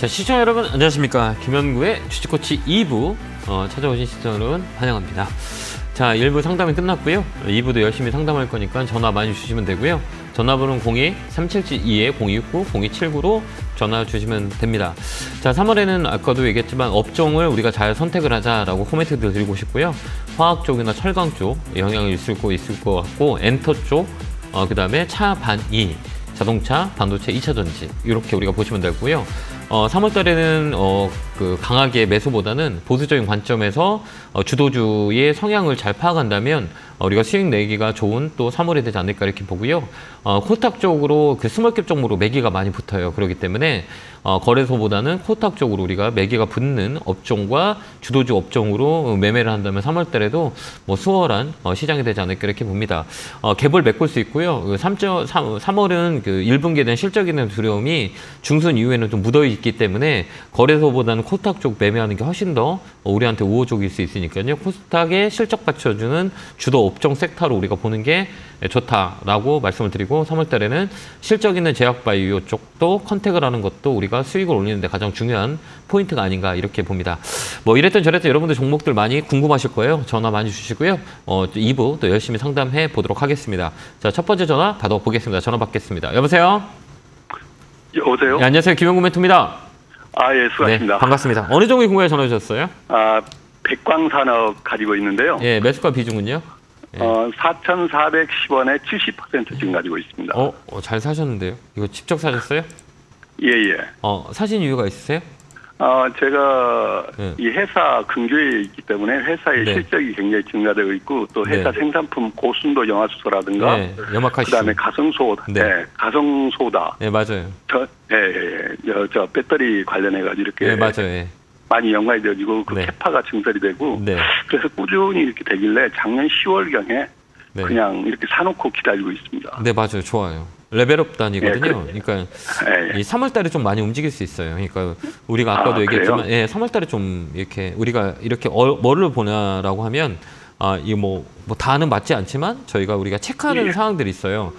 자, 시청자 여러분 안녕하십니까. 김현구의 주식코치 2부 찾아오신 시청자 여러분 환영합니다. 자, 1부 상담이 끝났고요. 2부도 열심히 상담할 거니까 전화 많이 주시면 되고요. 전화번호는 02-3772-0269-0279로 전화 주시면 됩니다. 자, 3월에는 아까도 얘기했지만 업종을 우리가 잘 선택을 하자라고 코멘트를 드리고 싶고요. 화학 쪽이나 철강 쪽 영향이 있을 것 같고, 엔터 쪽, 그 다음에 차, 반이, 자동차, 반도체, 2차 전지 이렇게 우리가 보시면 되고요. 3월 달에는 강하게 매수보다는 보수적인 관점에서 주도주의 성향을 잘 파악한다면 우리가 수익 내기가 좋은 또 3월이 되지 않을까 이렇게 보고요. 코스닥 쪽으로 그 스몰캡 종목으로 매기가 많이 붙어요. 그렇기 때문에 거래소보다는 코스닥 쪽으로 우리가 매기가 붙는 업종과 주도주 업종으로 매매를 한다면 3월 달에도 뭐 수월한 시장이 되지 않을까 이렇게 봅니다. 갭을 메꿀 수 있고요. 3월은 그 1분기에 대한 실적에 대한 두려움이 중순 이후에는 좀 묻어 있기 때문에 거래소보다는 코스닥 쪽 매매하는 게 훨씬 더 우리한테 우호적일 수 있으니까요. 코스닥에 실적 받쳐주는 주도 업종 섹터로 우리가 보는 게 좋다라고 말씀을 드리고, 3월 달에는 실적 있는 제약바이오 쪽도 컨택을 하는 것도 우리가 수익을 올리는 데 가장 중요한 포인트가 아닌가 이렇게 봅니다. 뭐 이랬던 저랬던 여러분들 종목들 많이 궁금하실 거예요. 전화 많이 주시고요. 2부 또 열심히 상담해 보도록 하겠습니다. 자, 첫 번째 전화 받아보겠습니다. 전화 받겠습니다. 여보세요? 여보세요? 네, 안녕하세요. 김현구 멘토입니다. 예, 수고하십니다. 네, 반갑습니다. 어느 종목이 궁금해 전화 주셨어요? 백광산업 가지고 있는데요. 예, 매수가 비중은요? 예. 4,410원에 70% 지금 가지고 있습니다. 잘 사셨는데요. 이거 직접 사셨어요? 예, 예. 사신 이유가 있으세요? 제가 네. 이 회사 근교에 있기 때문에 회사의 네. 실적이 굉장히 증가되고 있고, 또 회사 네. 생산품 고순도 영화수소라든가, 네, 염화칼슘. 그다음에 가성소다, 네. 가성소다. 네, 맞아요. 저 배터리 관련해가지고 이렇게 네, 맞아요. 예. 많이 연관이 되어지고 그 네. 캐파가 증설이 되고, 네. 그래서 꾸준히 이렇게 되길래 작년 10월경에 네. 그냥 이렇게 사놓고 기다리고 있습니다. 네, 맞아요. 좋아요. 레벨업 단위거든요. 그러니까 예. 이 3월 달에 좀 많이 움직일 수 있어요. 그러니까 우리가 아까도 얘기했지만, 예, 3월 달에 좀 이렇게 우리가 이렇게 뭐를 보냐라고 하면, 이 뭐 다는 맞지 않지만 우리가 체크하는 예. 사항들이 있어요.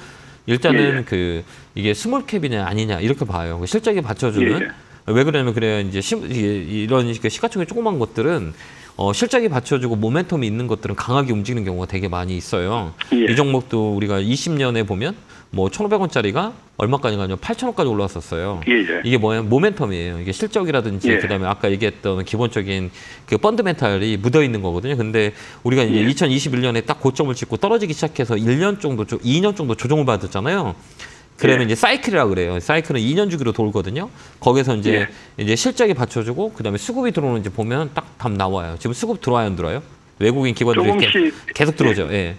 일단은 예. 이게 스몰캡이냐 아니냐 이렇게 봐요. 실적이 받쳐주는. 예. 왜 그러냐면 그래야 이제 이런 시가총액 조그만 것들은 실적이 받쳐주고 모멘텀이 있는 것들은 강하게 움직이는 경우가 되게 많이 있어요. 예. 이 종목도 우리가 20년에 보면 뭐 1,500원짜리가 얼마까지 가냐면 8,000원까지 올라왔었어요. 예. 이게 뭐예요? 모멘텀이에요. 이게 실적이라든지 예. 그다음에 아까 얘기했던 기본적인 그 펀드멘탈이 묻어 있는 거거든요. 근데 우리가 이제 예. 2021년에 딱 고점을 찍고 떨어지기 시작해서 1년 정도, 2년 정도 조정을 받았잖아요. 그러면 예. 이제 사이클이라고 그래요. 사이클은 2년 주기로 돌거든요. 거기서 이제 실적이 받쳐주고 그다음에 수급이 들어오는지 보면 딱 답 나와요. 지금 수급 들어와요, 안 들어와요? 외국인 기관들이 이렇게 계속 들어오죠. 예.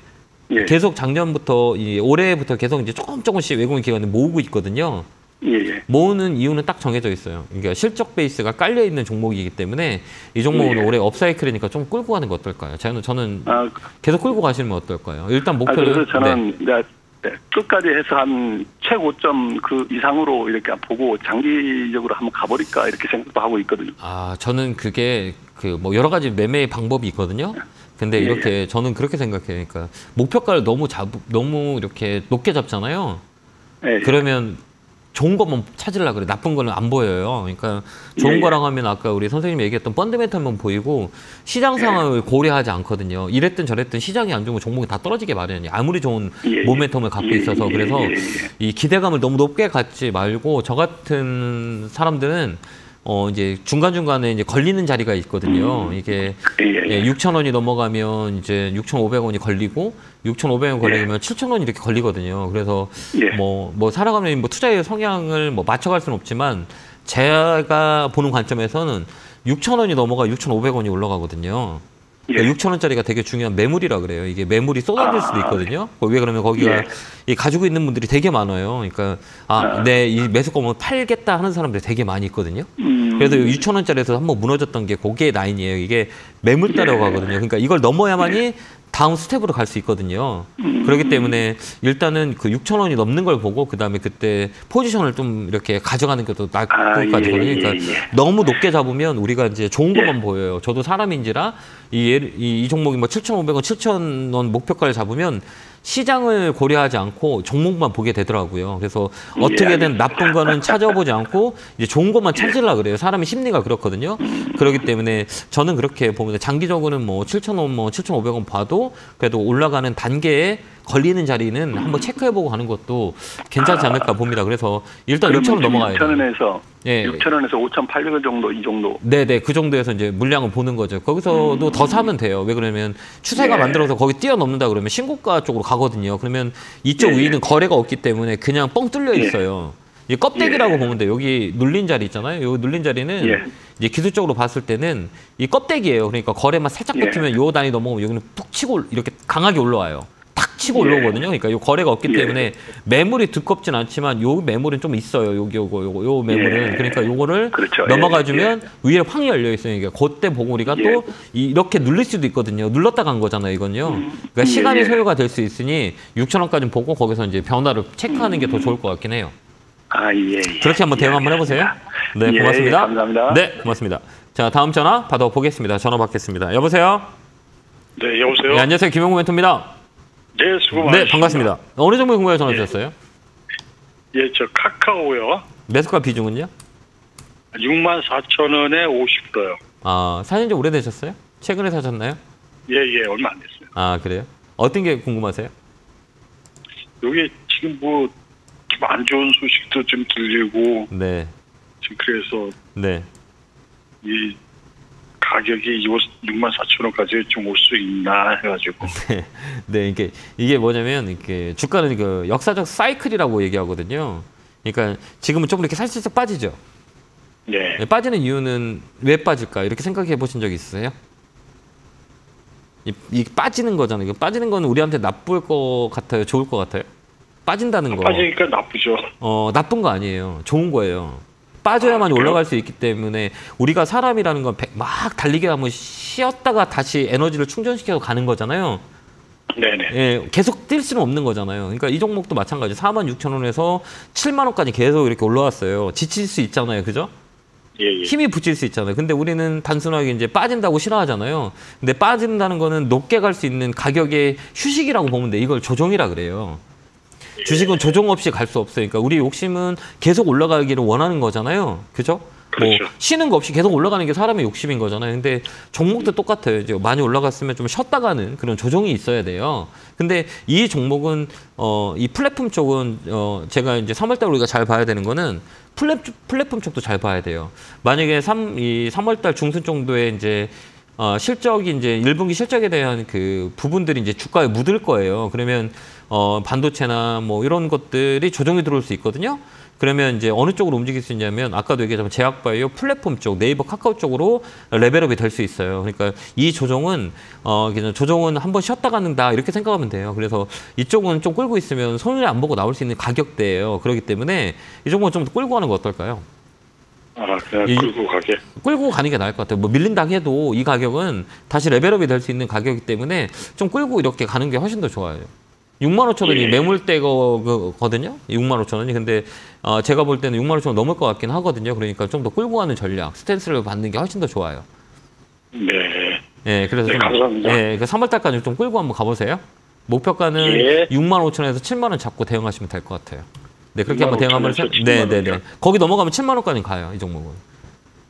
예. 계속 작년부터 올해부터 계속 이제 조금씩 외국인 기관이 모으고 있거든요. 예. 모으는 이유는 딱 정해져 있어요. 그러니까 실적 베이스가 깔려 있는 종목이기 때문에 이 종목은 예. 올해 업사이클이니까 좀 끌고 가는 게 어떨까요? 저는 계속 끌고 가시면 어떨까요? 일단 목표를. 그래서 저는 끝까지 해서 한 최고점 그 이상으로 이렇게 보고 장기적으로 한번 가버릴까 이렇게 생각도 하고 있거든요. 저는 그게 뭐 여러 가지 매매의 방법이 있거든요. 근데 이렇게 저는 그렇게 생각해요. 그러니까 목표가를 너무 이렇게 높게 잡잖아요. 예. 그러면 좋은 것만 찾으려고 그래. 나쁜 거는 안 보여요. 그러니까 좋은 거랑 하면 아까 우리 선생님이 얘기했던 펀드멘탈만 보이고 시장 상황을 고려하지 않거든요. 이랬든 저랬든 시장이 안 좋으면 종목이 다 떨어지게 마련이에요. 아무리 좋은 모멘텀을 갖고 있어서. 그래서 이 기대감을 너무 높게 갖지 말고, 저 같은 사람들은 이제 중간중간에 이제 걸리는 자리가 있거든요. 이게 6,000원이 넘어가면 이제 6,500원이 걸리고, 6,500원 걸리면 7,000원이 이렇게 걸리거든요. 그래서 뭐 살아가면 뭐 투자의 성향을 뭐 맞춰갈 수는 없지만, 제가 보는 관점에서는 6,000원이 넘어가 6,500원이 올라가거든요. 그러니까 6,000원짜리가 되게 중요한 매물이라 그래요. 이게 매물이 쏟아질 수도 있거든요. 왜 그러면 거기가 가지고 있는 분들이 되게 많아요. 그러니까 이 매수권을 팔겠다 하는 사람들이 되게 많이 있거든요. 그래서 6,000원짜리에서 한번 무너졌던 게 그게 라인이에요. 이게 매물 따라가거든요. 그러니까 이걸 넘어야만이 다음 스텝으로 갈 수 있거든요. 그렇기 때문에 일단은 그 6,000원이 넘는 걸 보고 그다음에 그때 포지션을 좀 이렇게 가져가는 것도 나쁠 것 같거든요. 그러니까 너무 높게 잡으면 우리가 이제 좋은 것만 보여요. 저도 사람인지라 이 종목이 뭐 7,500원, 7,000원 목표가를 잡으면 시장을 고려하지 않고 종목만 보게 되더라고요. 그래서 어떻게든 나쁜 거는 찾아보지 않고 이제 좋은 것만 찾으려고 그래요. 사람의 심리가 그렇거든요. 그렇기 때문에 저는 그렇게 봅니다. 장기적으로는 뭐 7,000원, 뭐 7,500원 봐도 그래도 올라가는 단계에 걸리는 자리는 한번 체크해보고 가는 것도 괜찮지 않을까 봅니다. 그래서 일단 6,000원 넘어가야 돼요. 6,000원에서 예. 6,000원에서 5,800원 정도 이 정도. 네네, 그 정도에서 이제 물량을 보는 거죠. 거기서도 더 사면 돼요. 왜 그러면 추세가 만들어서 거기 뛰어넘는다 그러면 신고가 쪽으로 가거든요. 그러면 이쪽 위는 거래가 없기 때문에 그냥 뻥 뚫려 있어요. 이 껍데기라고 보면 돼요. 여기 눌린 자리 있잖아요. 여기 눌린 자리는 이제 기술적으로 봤을 때는 이 껍데기예요. 그러니까 거래만 살짝 붙으면 요 단위 넘어오면 여기는 푹 치고 이렇게 강하게 올라와요. 탁 치고 올라오거든요. 그러니까 요 거래가 없기 때문에 매물이 두껍진 않지만 요 매물은 좀 있어요. 요 매물은. 그러니까 요거를 그렇죠. 넘어가주면 위에 확 열려 있어요. 그러니까 그때 보고 우리가 또 이렇게 눌릴 수도 있거든요. 눌렀다 간 거잖아요. 이건요. 그러니까 시간이 소요가 될 수 있으니 6,000원까지 보고 거기서 이제 변화를 체크하는 게 더 좋을 것 같긴 해요. 그렇게 한번 대응 한번 해보세요. 네, 고맙습니다. 감사합니다. 네, 고맙습니다. 자, 다음 전화 받아보겠습니다. 전화 받겠습니다. 여보세요? 네, 여보세요? 네, 안녕하세요. 김용구 멘토입니다. 네, 수고 많으십니다. 네, 반갑습니다. 어느 종목에 궁금해 전화 주셨어요? 예, 저 카카오요. 매수가 비중은요? 64,000원에 50%요. 아, 사신 지 오래되셨어요? 최근에 사셨나요? 예, 얼마 안 됐어요. 아, 그래요? 어떤 게 궁금하세요? 여기 지금 뭐 안 좋은 소식도 좀 들리고 네. 지금 그래서 네. 이 가격이 64,000원까지 좀 올 수 있나 해가지고. 네, 이게 뭐냐면 이게 주가는 그 역사적 사이클이라고 얘기하거든요. 그러니까 지금은 조금 이렇게 살짝 빠지죠. 네. 빠지는 이유는 왜 빠질까? 이렇게 생각해 보신 적 있으세요? 이 빠지는 거잖아요. 이거 빠지는 건 우리한테 나쁠 것 같아요? 좋을 것 같아요? 빠진다는 거. 빠지니까 나쁘죠. 나쁜 거 아니에요. 좋은 거예요. 빠져야만 올라갈 수 있기 때문에 우리가 사람이라는 건 막 달리게 하면 쉬었다가 다시 에너지를 충전시켜서 가는 거잖아요. 네네. 예, 계속 뛸 수는 없는 거잖아요. 그러니까 이 종목도 마찬가지. 46,000원에서 7만 원까지 계속 이렇게 올라왔어요. 지칠 수 있잖아요. 그죠? 예. 힘이 붙일 수 있잖아요. 근데 우리는 단순하게 이제 빠진다고 싫어하잖아요. 근데 빠진다는 거는 높게 갈 수 있는 가격의 휴식이라고 보면 돼. 이걸 조정이라 그래요. 주식은 조정 없이 갈 수 없어요. 그러니까 우리 욕심은 계속 올라가기를 원하는 거잖아요. 그죠? 그렇죠. 뭐 쉬는 거 없이 계속 올라가는 게 사람의 욕심인 거잖아요. 근데 종목도 똑같아요. 이제 많이 올라갔으면 좀 쉬었다가는 그런 조정이 있어야 돼요. 근데 이 종목은 이 플랫폼 쪽은 제가 이제 3월달 우리가 잘 봐야 되는 거는 플랫폼 쪽도 잘 봐야 돼요. 만약에 3월달 중순 정도에 이제 실적이 이제 1분기 실적에 대한 그 부분들이 이제 주가에 묻을 거예요. 그러면 반도체나 뭐 이런 것들이 조정이 들어올 수 있거든요. 그러면 이제 어느 쪽으로 움직일 수 있냐면 아까도 얘기했지만 제약바이오 플랫폼 쪽, 네이버 카카오 쪽으로 레벨업이 될 수 있어요. 그러니까 이 조정은 조정은 한번 쉬었다 가는다 이렇게 생각하면 돼요. 그래서 이쪽은 좀 끌고 있으면 손을 안 보고 나올 수 있는 가격대예요. 그렇기 때문에 이 종목은 좀 끌고 가는 거 어떨까요? 그냥 끌고 가게. 끌고 가는 게 나을 것 같아요. 뭐 밀린다 해도 이 가격은 다시 레벨업이 될 수 있는 가격이기 때문에 좀 끌고 이렇게 가는 게 훨씬 더 좋아요. 65,000원이 매물대거든요. 65,000원이. 근데 제가 볼 때는 65,000원 넘을 것 같긴 하거든요. 그러니까 좀 더 끌고 가는 전략, 스탠스를 받는 게 훨씬 더 좋아요. 네. 네, 그래서 좀, 감사합니다. 네, 3월달까지 좀 끌고 한번 가보세요. 목표가는 65,000원에서 7만 원 잡고 대응하시면 될 것 같아요. 네, 그렇게 한번 대응 한번 해보세요. 네. 거기 넘어가면 7만 원까지 가요, 이 종목은.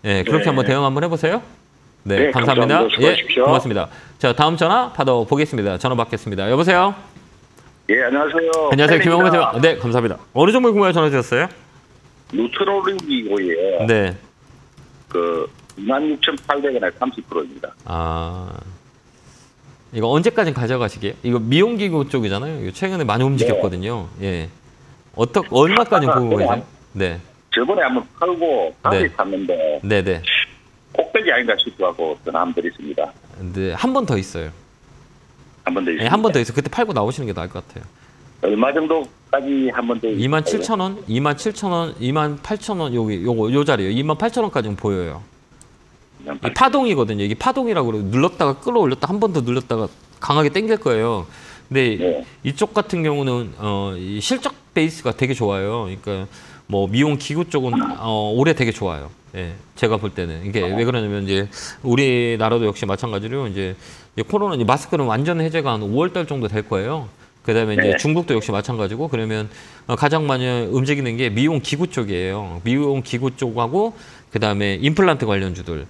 네, 그렇게 한번 대응 한번 해보세요. 네, 감사합니다. 예, 고맙습니다. 자, 다음 전화 받아보겠습니다. 전화 받겠습니다. 여보세요? 예, 안녕하세요. 안녕하세요. 김용구 멘토. 네, 감사합니다. 어느 종목에 궁금해 전화 주셨어요? 누트롤링기고요. 네. 26,800원에 30%입니다. 이거 언제까지 가져가시게요? 이거 미용기구 쪽이잖아요. 이거 최근에 많이 움직였거든요. 예. 얼마까지 보고 계세요? 네. 저번에 한번 팔고 다시 네. 샀는데 네네. 꼭대기 아닌가 싶어하고 전화 한번 드렸습니다. 네, 한 번 더 있어요. 한 번 더 있습니다. 네, 한 번 더 있어요. 그때 팔고 나오시는 게 나을 것 같아요. 얼마 정도까지 한 번 더? 27,000원, 27,000원, 28,000원 요 자리요. 28,000원까지는 보여요. 이 파동이거든요. 이게 파동이라고 그러고 눌렀다가 끌어올렸다 한 번 더 눌렀다가 강하게 당길 거예요. 근데 이쪽 같은 경우는 이 실적 베이스가 되게 좋아요. 그러니까 뭐 미용 기구 쪽은 올해 되게 좋아요. 예, 제가 볼 때는 이게 왜 그러냐면 이제 우리나라도 역시 마찬가지로 이제 코로나 마스크는 완전 해제가 한 5월달 정도 될 거예요. 그다음에 이제 네. 중국도 역시 마찬가지고 그러면 가장 많이 움직이는 게 미용 기구 쪽이에요. 미용 기구 쪽하고 그다음에 임플란트 관련주들.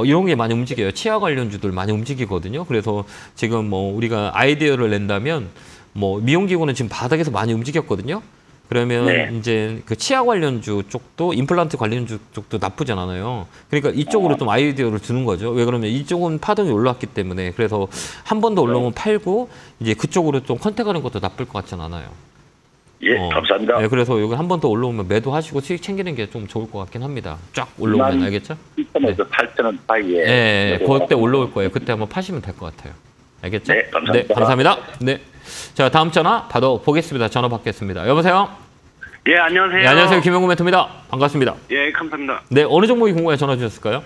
이런 게 많이 움직여요. 치아 관련주들 많이 움직이거든요. 그래서 지금 뭐 우리가 아이디어를 낸다면 뭐 미용기구는 지금 바닥에서 많이 움직였거든요. 그러면 네. 이제 그 치아 관련주 쪽도 임플란트 관련주 쪽도 나쁘진 않아요. 그러니까 이쪽으로 좀 아이디어를 두는 거죠. 왜 그러면 이쪽은 파동이 올라왔기 때문에 그래서 한 번 더 올라오면 팔고 이제 그쪽으로 좀 컨택하는 것도 나쁠 것 같진 않아요. 예, 감사합니다. 네, 그래서 여기 한 번 더 올라오면 매도하시고 수익 챙기는 게 좀 좋을 것 같긴 합니다. 쫙 올라오면 알겠죠? 7,000에서 8,000원 사이에. 네, 그때 올라올 거예요. 그때 한번 파시면 될 것 같아요. 알겠죠? 네, 감사합니다. 네, 감사합니다. 네. 자, 다음 전화 받아보겠습니다. 전화 받겠습니다. 여보세요? 예, 안녕하세요. 네, 안녕하세요. 김영구 멘토입니다. 반갑습니다. 예, 감사합니다. 네, 어느 종목이 궁금해 전화 주셨을까요?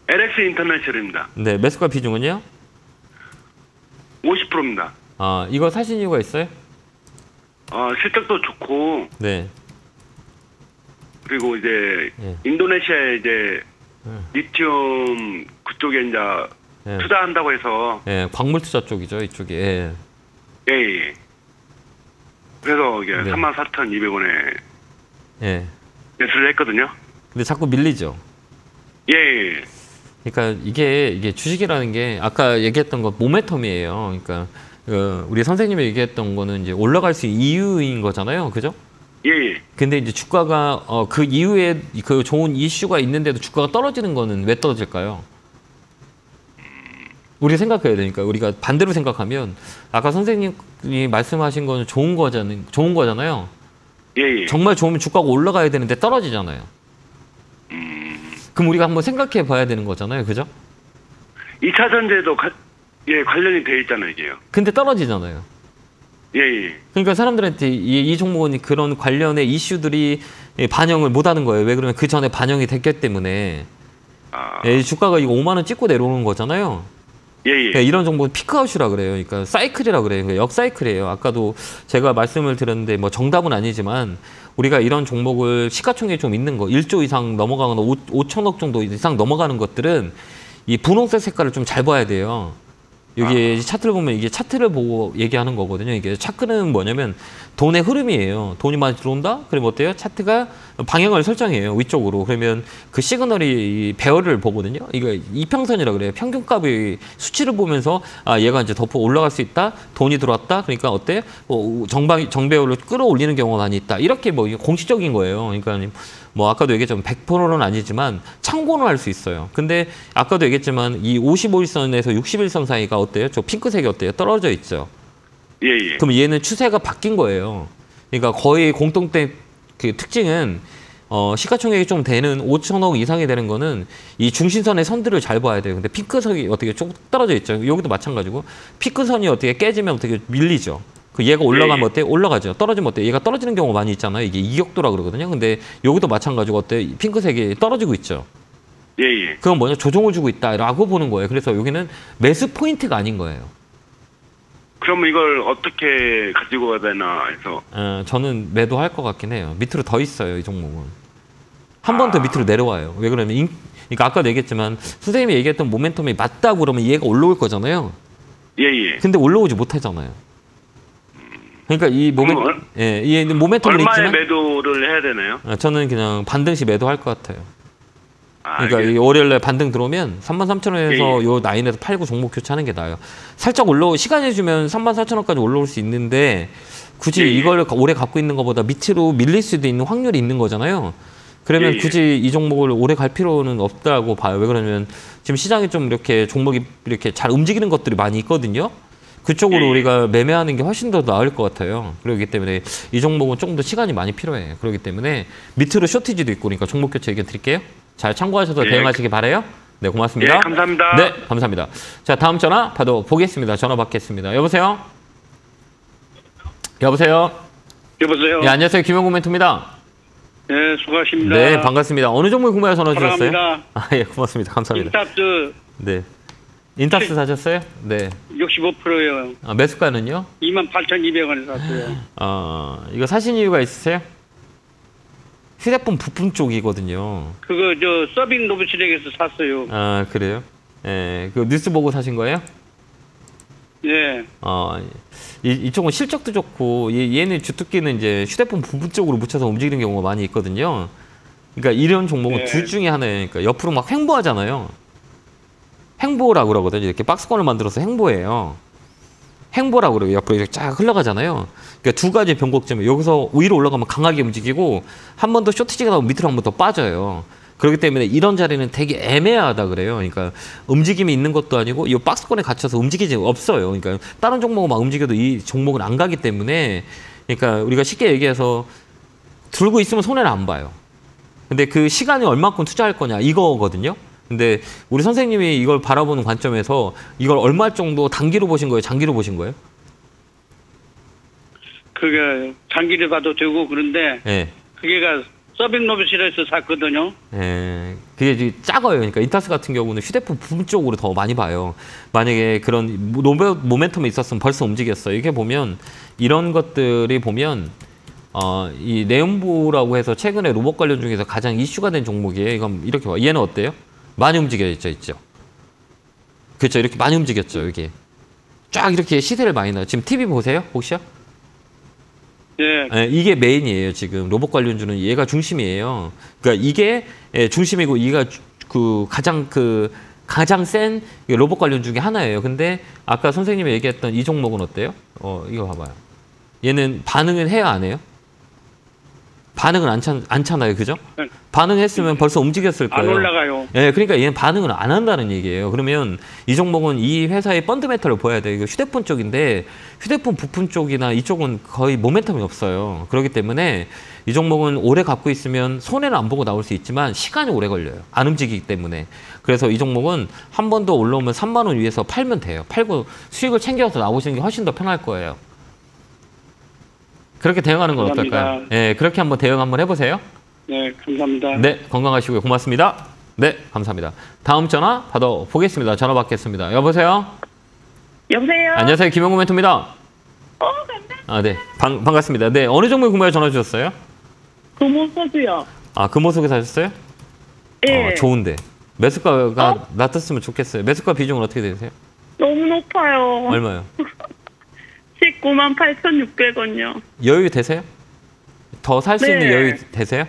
LX 인터내셔널입니다. 네, 매수가 비중은요? 50%입니다. 아, 이거 사신 이유가 있어요? 실적도 좋고, 네. 그리고 이제 예. 인도네시아에 이제 리튬 그쪽에 이제 예. 투자한다고 해서, 예, 광물 투자 쪽이죠, 이쪽이. 예. 예, 예. 그래서 이게 네. 34,200원에 예. 매수를 했거든요. 근데 자꾸 밀리죠. 예, 예. 그러니까 이게 주식이라는 게 아까 얘기했던 거 모멘텀이에요. 그러니까 우리 선생님이 얘기했던 거는 이제 올라갈 수 있는 이유인 거잖아요. 그죠? 예, 예. 근데 이제 주가가 그 이후에 그 좋은 이슈가 있는데도 주가가 떨어지는 거는 왜 떨어질까요? 우리 생각해야 되니까 우리가 반대로 생각하면 아까 선생님이 말씀하신 거는 좋은 거잖아요. 예, 예. 정말 좋으면 주가가 올라가야 되는데 떨어지잖아요. 그럼 우리가 한번 생각해 봐야 되는 거잖아요. 그죠? 2차 전지에도 관련이 돼 있잖아요, 이게요. 근데 떨어지잖아요. 예, 예. 그러니까 사람들한테 이 종목은 그런 관련의 이슈들이 반영을 못 하는 거예요. 왜 그러면 그 전에 반영이 됐기 때문에 주가가 이거 5만 원 찍고 내려오는 거잖아요. 예, 예. 그러니까 이런 정보는 피크아웃이라 그래요. 그러니까 사이클이라 그래요. 그러니까 역사이클이에요. 아까도 제가 말씀을 드렸는데 뭐 정답은 아니지만 우리가 이런 종목을 시가총액이 좀 있는 거 1조 이상 넘어가거나 5천억 정도 이상 넘어가는 것들은 이 분홍색 색깔을 좀 잘 봐야 돼요. 여기 차트를 보면 이게 차트를 보고 얘기하는 거거든요. 이게 차트는 뭐냐면 돈의 흐름이에요. 돈이 많이 들어온다? 그러면 어때요? 차트가 방향을 설정해요. 위쪽으로. 그러면 그 시그널이 배열을 보거든요. 이거 이평선이라 그래요. 평균값의 수치를 보면서 얘가 이제 덮어 올라갈 수 있다. 돈이 들어왔다. 그러니까 어때? 정배열을 끌어올리는 경우가 많이 있다. 이렇게 뭐 공식적인 거예요. 그러니까 뭐 아까도 얘기했지만 100%는 아니지만 참고는 할 수 있어요. 근데 아까도 얘기했지만 이 55일선에서 61선 사이가 어때요? 저 핑크색이 어때요? 떨어져 있죠. 예, 예. 그럼 얘는 추세가 바뀐 거예요. 그러니까 거의 공통된 그 특징은 시가총액이 좀 되는 5천억 이상이 되는 거는 이 중심선의 선들을 잘 봐야 돼요. 근데 핑크선이 어떻게 쭉 떨어져 있죠. 여기도 마찬가지고 핑크선이 어떻게 깨지면 어떻게 밀리죠. 그 얘가 올라가면 어때? 올라가죠. 떨어지면 어때? 얘가 떨어지는 경우가 많이 있잖아요. 이게 이격도라 그러거든요. 근데 여기도 마찬가지고 어때? 핑크색이 떨어지고 있죠. 예, 예. 그건 뭐냐? 조정을 주고 있다라고 보는 거예요. 그래서 여기는 매수 포인트가 아닌 거예요. 그러면 이걸 어떻게 가지고 가야 되나 해서. 저는 매도할 것 같긴 해요. 밑으로 더 있어요, 이 종목은. 한 번 더 밑으로 내려와요. 왜 그러면, 그러니까 아까도 얘기했지만, 선생님이 얘기했던 모멘텀이 맞다고 그러면 얘가 올라올 거잖아요. 예, 예. 근데 올라오지 못하잖아요. 그러니까 이 모멘텀은 얼마에 있지만, 매도를 해야 되나요? 저는 그냥 반등시 매도할 것 같아요. 그러니까 알겠습니다. 이 월요일날 반등 들어오면 33,000원에서 요 라인에서 팔고 종목 교체하는 게 나아요. 살짝 시간이 주면 34,000원까지 올라올 수 있는데 굳이 이걸 오래 갖고 있는 것보다 밑으로 밀릴 수도 있는 확률이 있는 거잖아요. 그러면 굳이 이 종목을 오래 갈 필요는 없다고 봐요. 왜 그러냐면 지금 시장이 좀 이렇게 종목이 이렇게 잘 움직이는 것들이 많이 있거든요. 그쪽으로 우리가 매매하는 게 훨씬 더 나을 것 같아요. 그렇기 때문에 이 종목은 조금 더 시간이 많이 필요해. 그렇기 때문에 밑으로 쇼티지도 있고 그러니까 종목 교체 의견 드릴게요. 잘 참고하셔서 대응하시기 바라요. 네, 고맙습니다. 예, 감사합니다. 네, 감사합니다. 자, 다음 전화 받아보겠습니다. 전화 받겠습니다. 여보세요? 여보세요? 여보세요. 네, 안녕하세요. 김영구 멘토입니다. 네, 수고하십니다. 네, 반갑습니다. 어느 종목에 궁금해 전화 주셨어요? 사랑합니다. 예, 고맙습니다. 감사합니다. 인탑스 네. 인타스 사셨어요? 네. 65%요. 매수가는요? 28,200원에 샀어요. 이거 사신 이유가 있으세요? 휴대폰 부품 쪽이거든요. 그거 서빙 로봇실에서 샀어요. 아, 그래요? 예, 그 뉴스 보고 사신 거예요? 예. 이쪽은 실적도 좋고 얘는 주특기는 이제 휴대폰 부분 쪽으로 묻혀서 움직이는 경우가 많이 있거든요. 그러니까 이런 종목은 네. 둘 중에 하나예요. 그러니까 옆으로 막 횡보하잖아요. 횡보라고 그러거든요. 이렇게 박스권을 만들어서 횡보해요. 횡보라고 그래요. 옆으로 이렇게 쫙 흘러가잖아요. 그러니까 두 가지 변곡점이 여기서 위로 올라가면 강하게 움직이고 한 번 더 쇼트지가 나오면 밑으로 한 번 더 빠져요. 그렇기 때문에 이런 자리는 되게 애매하다 그래요. 그러니까 움직임이 있는 것도 아니고 이 박스권에 갇혀서 움직이지 없어요. 그러니까 다른 종목은 막 움직여도 이 종목은 안 가기 때문에 그러니까 우리가 쉽게 얘기해서 들고 있으면 손해를 안 봐요. 근데 그 시간이 얼마큼 투자할 거냐 이거거든요. 근데 우리 선생님이 이걸 바라보는 관점에서 이걸 얼마 정도 단기로 보신 거예요? 장기로 보신 거예요? 그게 장기를 봐도 되고 그런데 예. 그게가 서빙노비스에서 샀거든요. 예. 그게 이제 작아요. 그러니까 인타스 같은 경우는 휴대폰 부분 쪽으로 더 많이 봐요. 만약에 그런 모멘텀이 있었으면 벌써 움직였어요. 이게 보면 이런 것들이 보면 이 네온보라고 해서 최근에 로봇 관련 중에서 가장 이슈가 된 종목이에요. 이건 이렇게 봐. 얘는 어때요? 많이 움직여져 있죠. 그렇죠. 이렇게 많이 움직였죠. 이게 쫙 이렇게 시세를 많이 나요. 지금 TV 보세요, 혹시요? 예. 예, 이게 메인이에요. 지금 로봇 관련주는 얘가 중심이에요. 그러니까 이게 중심이고 얘가 가장 센 로봇 관련 중에 하나예요. 근데 아까 선생님이 얘기했던 이 종목은 어때요? 이거 봐봐요. 얘는 반응을 해야 안 해요? 반응은 않잖아요. 그죠? 네. 반응했으면 벌써 움직였을 거예요. 안 올라가요. 예, 그러니까 얘는 반응을 안 한다는 얘기예요. 그러면 이 종목은 이 회사의 펀드멘털을 보여야 돼요. 이거 휴대폰 쪽인데 휴대폰 부품 쪽이나 이쪽은 거의 모멘텀이 없어요. 그렇기 때문에 이 종목은 오래 갖고 있으면 손해는 안 보고 나올 수 있지만 시간이 오래 걸려요. 안 움직이기 때문에. 그래서 이 종목은 한 번 더 올라오면 3만 원 위에서 팔면 돼요. 팔고 수익을 챙겨서 나오시는 게 훨씬 더 편할 거예요. 그렇게 대응하는 건 감사합니다. 어떨까요? 예, 그렇게 한번 대응 한번 해보세요. 네, 감사합니다. 네, 건강하시고요. 고맙습니다. 네, 감사합니다. 다음 전화 받아보겠습니다. 전화 받겠습니다. 여보세요? 여보세요? 안녕하세요. 김영구 멘토입니다. 감사합니다. 네, 반갑습니다. 네, 어느 종목에 궁금해 전화 주셨어요? 금호서주요. 금호석에 사셨어요? 예. 좋은데. 매수가가 낮았으면 좋겠어요. 매수가 비중은 어떻게 되세요? 너무 높아요. 얼마요? 198,600원요. 여유 되세요? 더 살 수 있는 네. 여유 되세요?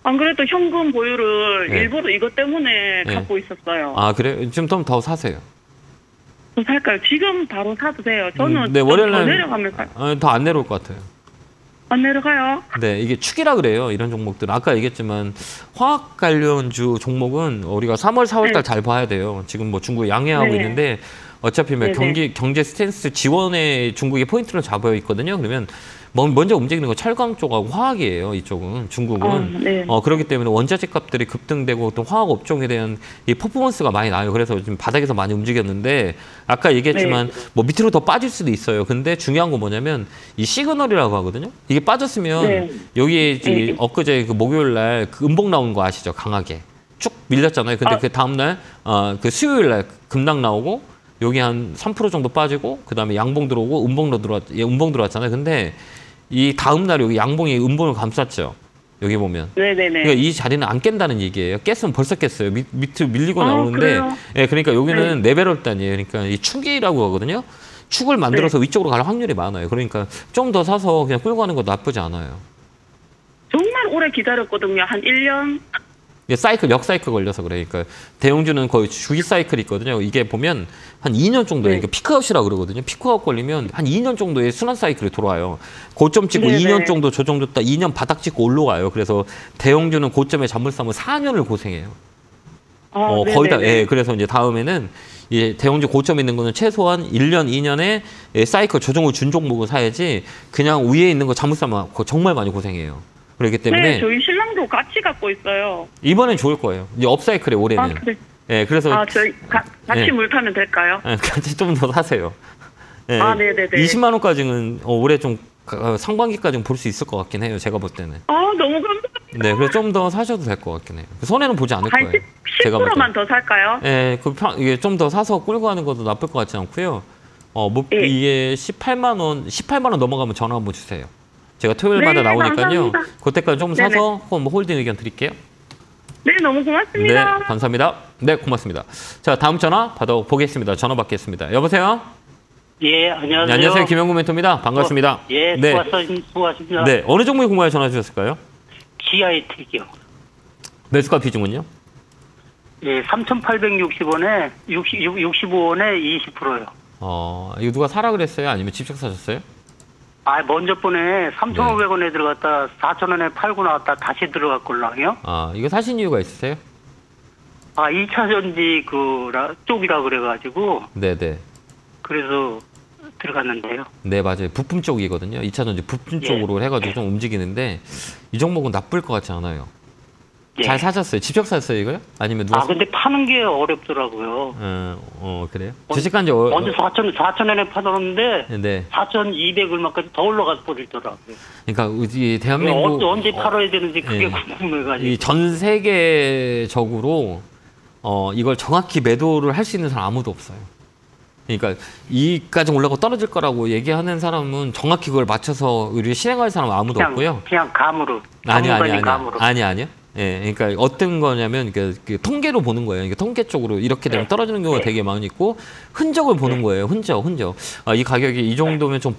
안 그래도 현금 보유를 네. 일부러 이것 때문에 네. 갖고 있었어요. 그래요? 좀 더 사세요. 더 살까요? 지금 바로 사도 돼요. 저는 네, 좀 월요일 더 날 내려가면 살까요? 더 안 내려올 것 같아요. 안 내려가요? 네, 이게 축이라 그래요. 이런 종목들. 아까 얘기했지만 화학 관련주 종목은 우리가 3월, 4월 달 잘 봐야 돼요. 지금 뭐 중국이 양해하고 네. 있는데 어차피 경제 스탠스 지원에 중국이 포인트를 잡아 있거든요. 그러면 먼저 움직이는 건 철강 쪽하고 화학이에요. 이쪽은 중국은. 네. 그렇기 때문에 원자재 값들이 급등되고 또 화학 업종에 대한 이 퍼포먼스가 많이 나요. 그래서 지금 바닥에서 많이 움직였는데 아까 얘기했지만 뭐 밑으로 더 빠질 수도 있어요. 근데 중요한 건 뭐냐면 이 시그널이라고 하거든요. 이게 빠졌으면 여기에 이제 엊그제 그 목요일 날 그 음봉 나온 거 아시죠? 강하게 쭉 밀렸잖아요. 근데 그 다음 날 그 수요일 날 급락 나오고 여기 한 3% 정도 빠지고 그다음에 양봉 들어오고 음봉 들어왔잖아요. 근데 이 다음 날 여기 양봉이 음봉을 감쌌죠. 여기 보면. 네네네. 그러니까 이 자리는 안 깬다는 얘기예요. 깼으면 벌써 깼어요. 밑으로 밀리고 나오는데. 그래요? 예, 그러니까 여기는 레벨업 단이에요. 그러니까 이 축이라고 하거든요. 축을 만들어서 위쪽으로 갈 확률이 많아요. 그러니까 좀 더 사서 그냥 끌고 가는 것도 나쁘지 않아요. 정말 오래 기다렸거든요. 한 1년? 역사이클 걸려서 그래. 그러니까 대형주는 거의 주기 사이클이 있거든요. 이게 보면 한 2년 정도, 그러니까 피크아웃이라고 그러거든요. 피크아웃 걸리면 한 2년 정도의 순환 사이클이 돌아와요. 고점 찍고 2년 정도 조정줬다 2년 바닥 찍고 올라와요. 그래서 대형주는 고점에 잠을 싸면 4년을 고생해요. 거의 다. 예, 그래서 이제 다음에는 대형주 고점 있는 거는 최소한 1년, 2년의 사이클 조정을 준 종목을 사야지 그냥 위에 있는 거 잠을 싸면 정말 많이 고생해요. 그렇기 때문에 네, 저희 신랑도 같이 갖고 있어요. 이번엔 좋을 거예요. 이제 업사이클에 올해는. 그래. 예, 그래서 저희 같이 물 타면 될까요? 같이 좀 더 사세요. 예, 네네네. 20만 원까지는 올해 좀 상반기까지는 볼 수 있을 것 같긴 해요. 제가 볼 때는. 너무 감사합니다. 네, 그래서 좀 더 사셔도 될 것 같긴 해요. 손해는 보지 않을 거예요. 10%만 더 살까요? 예, 이게 좀 더 사서 끌고 가는 것도 나쁠 것 같지 않고요. 이게 18만 원 넘어가면 전화 한번 주세요. 제가 토요일마다 나오니까요. 감사합니다. 그때까지 좀 사서 홀딩 의견 드릴게요. 네, 너무 고맙습니다. 네, 감사합니다. 네, 고맙습니다. 자, 다음 전화 받아보겠습니다. 전화 받겠습니다. 여보세요? 예, 안녕하세요. 네, 안녕하세요. 김영구 멘토입니다. 반갑습니다. 예, 네. 수고하십니다. 네, 어느 종목에 궁금해 전화 주셨을까요? GI텍이요. 매수가 비중은요? 예, 3,860원에 65원에 20%요. 이거 누가 사라 그랬어요? 아니면 직접 사셨어요? 아, 먼저 번에 3,500원에 들어갔다 4,000원에 팔고 나왔다 다시 들어갔걸랑요. 이거 사신 이유가 있으세요? 아, 2차 전지 쪽이라 그래가지고 네네. 그래서 들어갔는데요. 네, 맞아요. 부품 쪽이거든요. 2차 전지 부품 예. 쪽으로 해가지고 좀 움직이는데 이 종목은 나쁠 것 같지 않아요. 예. 잘 사셨어요? 직접 샀어요, 이거요? 아니면 누가? 근데 파는 게 어렵더라고요. 그래요? 주식한 지 먼저 4,000원에 파놨는데 네. 4,200 얼마까지 더 올라가 버리더라고요. 그러니까 이 대한민국 언제 팔아야 되는지 그게 예. 궁금해가지고. 이 전 세계적으로 이걸 정확히 매도를 할 수 있는 사람 아무도 없어요. 그러니까 이까지 올라가고 떨어질 거라고 얘기하는 사람은 정확히 그걸 맞춰서 우리 실행할 사람은 아무도 없고요. 그냥 감으로. 아니요. 예, 그러니까 어떤 거냐면 그 통계로 보는 거예요. 그러니까 통계 쪽으로 이렇게 되면 떨어지는 경우가 되게 많이 있고 흔적을 보는 거예요. 흔적. 이 가격이 이 정도면 좀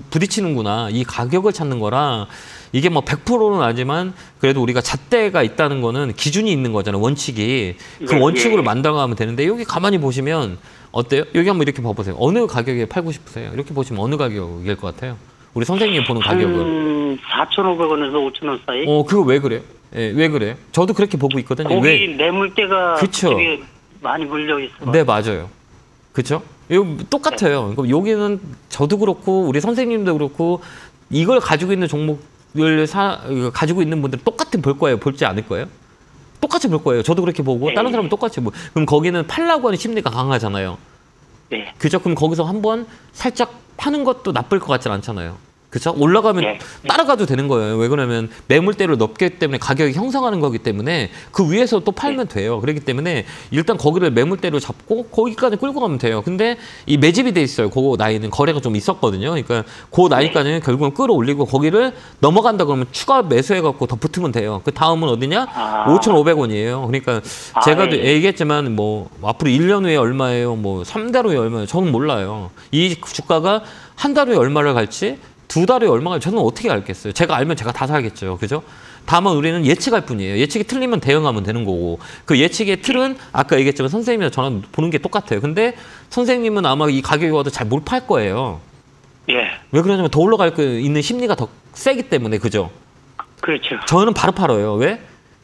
부딪히는구나. 이 가격을 찾는 거라 이게 뭐 100%는 아니지만 그래도 우리가 잣대가 있다는 거는 기준이 있는 거잖아요. 원칙이. 그 원칙으로 만들어가면 되는데 여기 가만히 보시면 어때요? 여기 한번 이렇게 봐보세요. 어느 가격에 팔고 싶으세요? 이렇게 보시면 어느 가격일 것 같아요? 우리 선생님이 보는 가격은 4,500원에서 5,000원 사이. 그거 왜 그래요? 예, 왜 그래요? 저도 그렇게 보고 있거든요. 거기 왜? 매물대가 그쵸. 되게 많이 물려 있어. 네, 맞아요. 그렇죠? 이거 똑같아요. 그럼 여기는 저도 그렇고 우리 선생님도 그렇고 이걸 가지고 있는 종목을 가지고 있는 분들은 똑같이 볼 거예요? 볼지 않을 거예요? 똑같이 볼 거예요. 저도 그렇게 보고 다른 사람은 똑같이 보고. 그럼 거기는 팔라고 하는 심리가 강하잖아요. 네. 그죠? 그럼 거기서 한번 살짝 파는 것도 나쁠 것 같진 않잖아요. 그렇죠? 올라가면 따라가도 되는 거예요. 왜 그러면 매물대를 넘기 때문에 가격이 형성하는 거기 때문에 그 위에서 또 팔면 돼요. 그렇기 때문에 일단 거기를 매물대로 잡고 거기까지 끌고 가면 돼요. 근데 이 매집이 돼 있어요. 그 나이는 거래가 좀 있었거든요. 그러니까 그 나이까지는 결국은 끌어올리고 거기를 넘어간다 그러면 추가 매수해갖고 더 붙으면 돼요. 그 다음은 어디냐? 5,500원이에요. 그러니까 제가 얘기했지만 뭐 앞으로 1년 후에 얼마예요? 뭐 3달 후에 얼마예요? 저는 몰라요. 이 주가가 한 달 후에 얼마를 갈지 2달 후에 얼마가 저는 어떻게 알겠어요. 제가 알면 제가 다 사겠죠. 그죠? 다만 우리는 예측할 뿐이에요. 예측이 틀리면 대응하면 되는 거고 그 예측의 틀은 아까 얘기했지만 선생님이랑 저랑 보는 게 똑같아요. 근데 선생님은 아마 이 가격이 와도 잘 못 팔 거예요. 예. 왜 그러냐면 더 올라갈 거 있는 심리가 더 세기 때문에. 그죠? 그렇죠. 저는 바로 팔아요. 왜?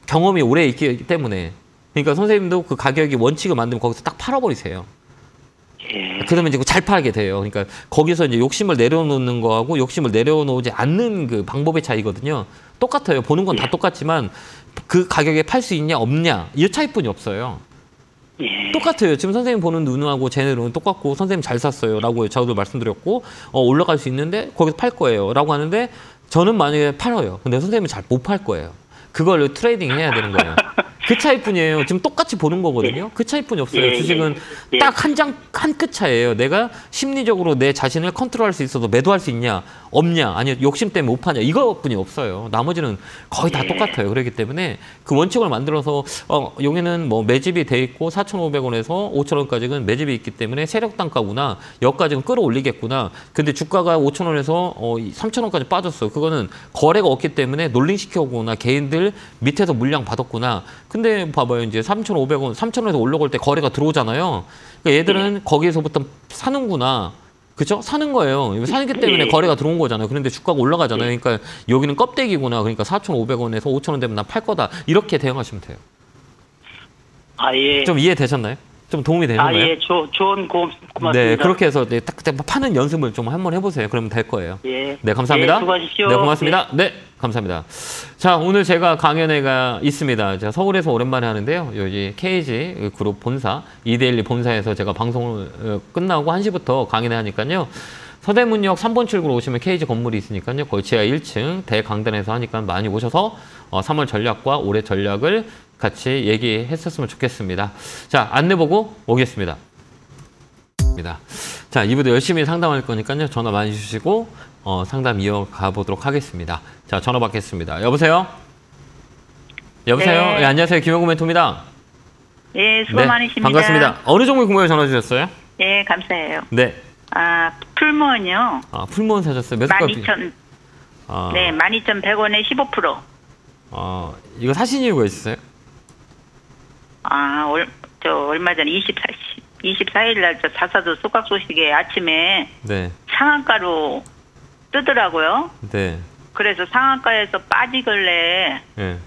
경험이 오래 있기 때문에. 그러니까 선생님도 그 가격이 원칙을 만들면 거기서 딱 팔아버리세요. 예. 그러면 이제 잘 팔게 돼요. 그러니까 거기서 이제 욕심을 내려놓는 거하고 욕심을 내려놓지 않는 그 방법의 차이거든요. 똑같아요. 보는 건 다 똑같지만 그 가격에 팔 수 있냐 없냐 이 차이뿐이 없어요. 예. 똑같아요. 지금 선생님 보는 눈하고 제 눈은 똑같고 선생님 잘 샀어요 라고 저도 말씀드렸고 올라갈 수 있는데 거기서 팔 거예요 라고 하는데 저는 만약에 팔아요. 근데 선생님은 잘 못 팔 거예요. 그걸 트레이딩 해야 되는 거예요. 그 차이뿐이에요. 지금 똑같이 보는 거거든요. 그 차이뿐이 없어요. 주식은 딱 한 끗 차이예요. 내가 심리적으로 내 자신을 컨트롤할 수 있어도 매도할 수 있냐 없냐 아니면 욕심 때문에 못 파냐 이것뿐이 없어요. 나머지는 거의 다 똑같아요. 그렇기 때문에 그 원칙을 만들어서 여기는 뭐 매집이 돼 있고 4,500원에서 5,000원까지는 매집이 있기 때문에 세력 단가구나 여기까지는 끌어올리겠구나. 근데 주가가 5,000원에서 3,000원까지 빠졌어요. 그거는 거래가 없기 때문에 놀링시켜오거나 개인들 밑에서 물량 받았구나. 근데 봐봐요. 이제 3,500원, 3,000원에서 올라갈 때 거래가 들어오잖아요. 그러니까 얘들은 거기에서부터 사는구나. 그렇죠? 사는 거예요. 사기 때문에 거래가 들어온 거잖아요. 그런데 주가가 올라가잖아요. 그러니까 여기는 껍데기구나. 그러니까 4,500원에서 5,000원 되면 난 팔 거다. 이렇게 대응하시면 돼요. 예. 좀 이해되셨나요? 좀 도움이 되는가요? 예. 좋은 고맙습니다. 네, 그렇게 해서 딱 파는 연습을 좀 한번 해보세요. 그러면 될 거예요. 예. 네, 감사합니다. 예, 수고하십시오. 네, 고맙습니다. 네, 감사합니다. 자, 오늘 제가 강연회가 있습니다. 제가 서울에서 오랜만에 하는데요. 여기 KG 그룹 본사, 이데일리 본사에서 제가 방송을 끝나고 1시부터 강연회 하니까요. 서대문역 3번 출구로 오시면 KG 건물이 있으니까요. 거기 지하 1층 대강단에서 하니까 많이 오셔서 3월 전략과 올해 전략을 같이 얘기했었으면 좋겠습니다. 자, 안내 보고 오겠습니다. 자, 이부도 열심히 상담할 거니까요. 전화 많이 주시고 상담 이어가 보도록 하겠습니다. 자, 전화 받겠습니다. 여보세요? 여보세요? 네. 네, 안녕하세요. 김영구 멘토입니다. 예, 수고 많으십니다. 반갑습니다. 어느 종목 궁금해 전화 주셨어요? 예, 감사해요. 네. 풀무원이요. 아, 풀무원 사셨어요. 몇 주까지? 12,000, 아, 네, 12,100원에 15%. 이거 사신 이유가 있으세요? 얼마 전에 24일 날 저 사사도 수박 소식에 아침에 네. 상한가로 뜨더라고요. 네. 그래서 상한가에서 빠지길래 네.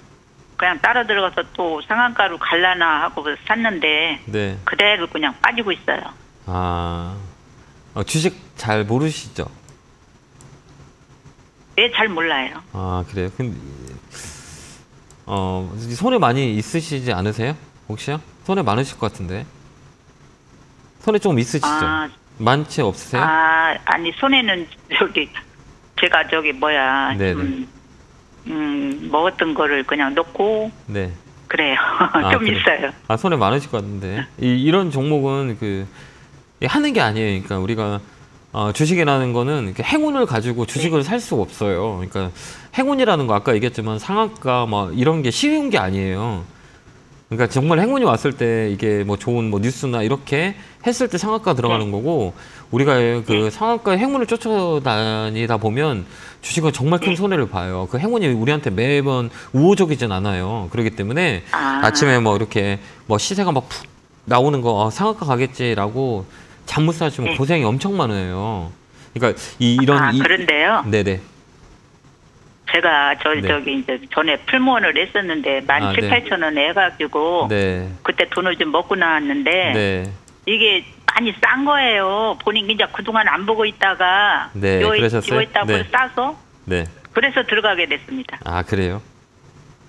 그냥 따라 들어가서 또 상한가로 갈라나 하고 샀는데 네. 그대로 그냥 빠지고 있어요. 주식 잘 모르시죠? 네, 잘 몰라요. 그래요? 근데, 손해 많이 있으시지 않으세요? 혹시요? 손해 많으실 것 같은데. 손해 조금 있으시죠? 많지 없으세요? 아니, 손에는 제가 네네. 먹었던 거를 그냥 넣고, 네. 그래요. 좀 그래. 있어요. 손해 많으실 것 같은데. 이런 종목은 하는 게 아니에요. 그러니까 우리가 주식이라는 거는 이렇게 행운을 가지고 주식을 살 수가 없어요. 그러니까 행운이라는 거 아까 얘기했지만 상한가 이런 게 쉬운 게 아니에요. 그러니까 정말 행운이 왔을 때 이게 좋은 뉴스나 이렇게 했을 때 상한가 들어가는 거고 우리가 상한가의 행운을 쫓아다니다 보면 주식은 정말 큰 손해를 봐요. 그 행운이 우리한테 매번 우호적이진 않아요. 그렇기 때문에 아침에 이렇게 시세가 막 푹 나오는 거 상한가 가겠지라고 잠 못 사시면 고생이 엄청 많아요. 그러니까 그런데요. 네네. 제가 이제 전에 풀무원을 했었는데 17,000-18,000원 해가지고 네. 그때 돈을 좀 먹고 나왔는데 네. 이게 많이 싼 거예요. 본인 이제 그동안 안 보고 있다가 네, 그러셨어요? 있다고 네. 싸서 네. 그래서 들어가게 됐습니다. 그래요?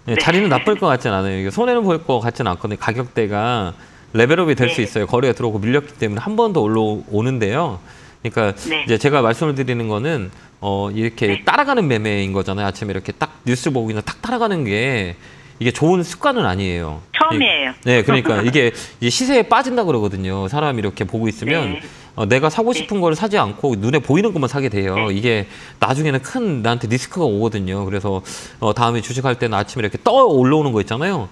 네, 네. 자리는 나쁠 것 같진 않아요. 이게 손해는 보일 것 같지는 않거든요. 가격대가 레벨업이 될 수 있어요. 거래가 들어오고 밀렸기 때문에 한 번 더 올라오는데요. 그러니까 이제 제가 말씀을 드리는 거는 이렇게 따라가는 매매인 거잖아요. 아침에 이렇게 딱 뉴스 보고 그냥 딱 따라가는 게 이게 좋은 습관은 아니에요. 처음이에요. 네, 그러니까 이게 시세에 빠진다 그러거든요. 사람이 이렇게 보고 있으면 내가 사고 싶은 걸 사지 않고 눈에 보이는 것만 사게 돼요. 이게 나중에는 큰 나한테 리스크가 오거든요. 그래서 다음에 주식할 때는 아침에 이렇게 올라오는 거 있잖아요.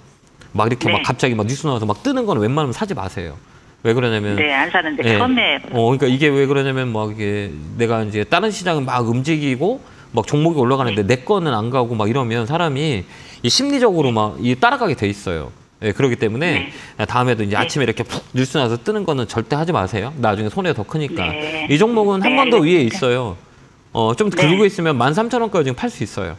막 이렇게 갑자기 뉴스 나와서 뜨는 거는 웬만하면 사지 마세요. 왜 그러냐면 안 사는데 처음에 그러니까 이게 왜 그러냐면 이게 내가 이제 다른 시장은 움직이고 종목이 올라가는데 내 거는 안 가고 이러면 사람이 심리적으로 따라가게 돼 있어요. 그렇기 때문에 다음에도 이제 아침에 이렇게 푹 뉴스 나서 뜨는 거는 절대 하지 마세요. 나중에 손해가 더 크니까. 이 종목은 한 번 더 위에 있어요. 좀 들고 있으면 13,000원까지 지금 팔 수 있어요.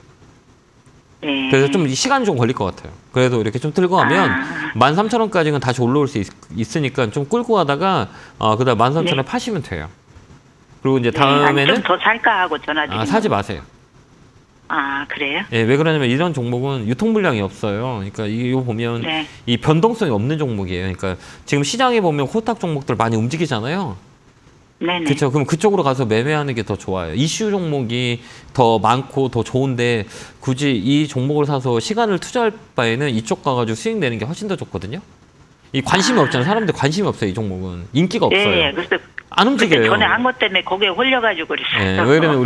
그래서 좀 시간이 좀 걸릴 것 같아요. 그래도 이렇게 좀 들고 가면 13,000원까지는 다시 올라올 수 있으니까 좀 끌고 가다가 그다음 13,000원 파시면 돼요. 그리고 이제 다음에는 좀 더 살까 하고 전화 드리는 사지 마세요. 그래요? 왜 그러냐면 이런 종목은 유통 물량이 없어요. 그러니까 이거 보면 이 변동성이 없는 종목이에요. 그러니까 지금 시장에 보면 호탁 종목들 많이 움직이잖아요. 네네. 그렇죠. 그럼 그쪽으로 가서 매매하는 게 더 좋아요. 이슈 종목이 더 많고 더 좋은데 굳이 이 종목을 사서 시간을 투자할 바에는 이쪽 가가지고 수익 내는 게 훨씬 더 좋거든요. 이 관심이 없잖아요. 사람들 관심이 없어요. 이 종목은 인기가 없어요. 그래서 안 움직여요. 전에 한 것 때문에 거기에 홀려가지고 그랬어요. 왜 그러면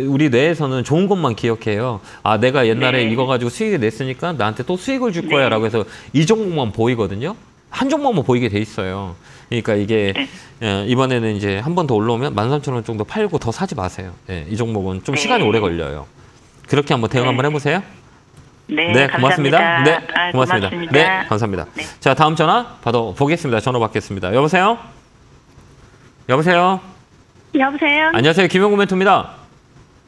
우리 뇌에서는 좋은 것만 기억해요. 내가 옛날에 이거 가지고 수익을 냈으니까 나한테 또 수익을 줄 거야라고 해서 이 종목만 보이거든요. 한 종목만 보이게 돼 있어요. 그러니까 이게 이번에는 이제 한 번 더 올라오면 13,000원 정도 팔고 더 사지 마세요. 이 종목은 좀 시간이 오래 걸려요. 그렇게 한번 대응 한번 해보세요. 네, 고맙습니다. 감사합니다. 네, 고맙습니다. 네, 감사합니다. 자, 다음 전화 받아보겠습니다. 전화 받겠습니다. 여보세요? 여보세요? 여보세요? 안녕하세요. 김영구 멘토입니다.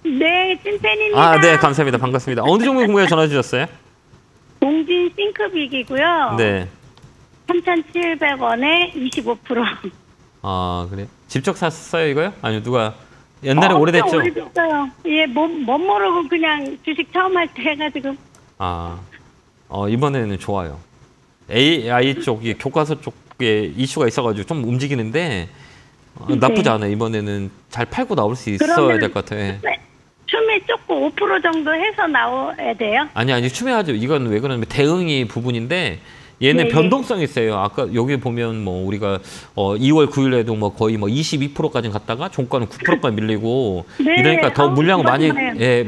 네, 찐팬입니다. 네, 감사합니다. 반갑습니다. 어느 종목 궁금해 전화 주셨어요? 공진 싱크빅이고요. 네. 3,700원에 25%. 그래? 직접 샀어요, 이거요? 아니요, 누가 옛날에 오래됐죠? 오래됐어요. 못 모르고 그냥 주식 처음 할 때 해가지고. 이번에는 좋아요. AI 쪽이 교과서 쪽에 이슈가 있어가지고 좀 움직이는데 나쁘지 않아요. 이번에는 잘 팔고 나올 수 있어야 될 것 같아요. 춤에 조금 5% 정도 해서 나와야 돼요? 아니, 추매하죠. 이건 왜 그러냐면 대응이 부분인데 얘는 변동성이 있어요. 아까 여기 보면 우리가 2월 9일에도 거의 22%까지 갔다가 종가는 9%까지 밀리고 이러니까 더 물량을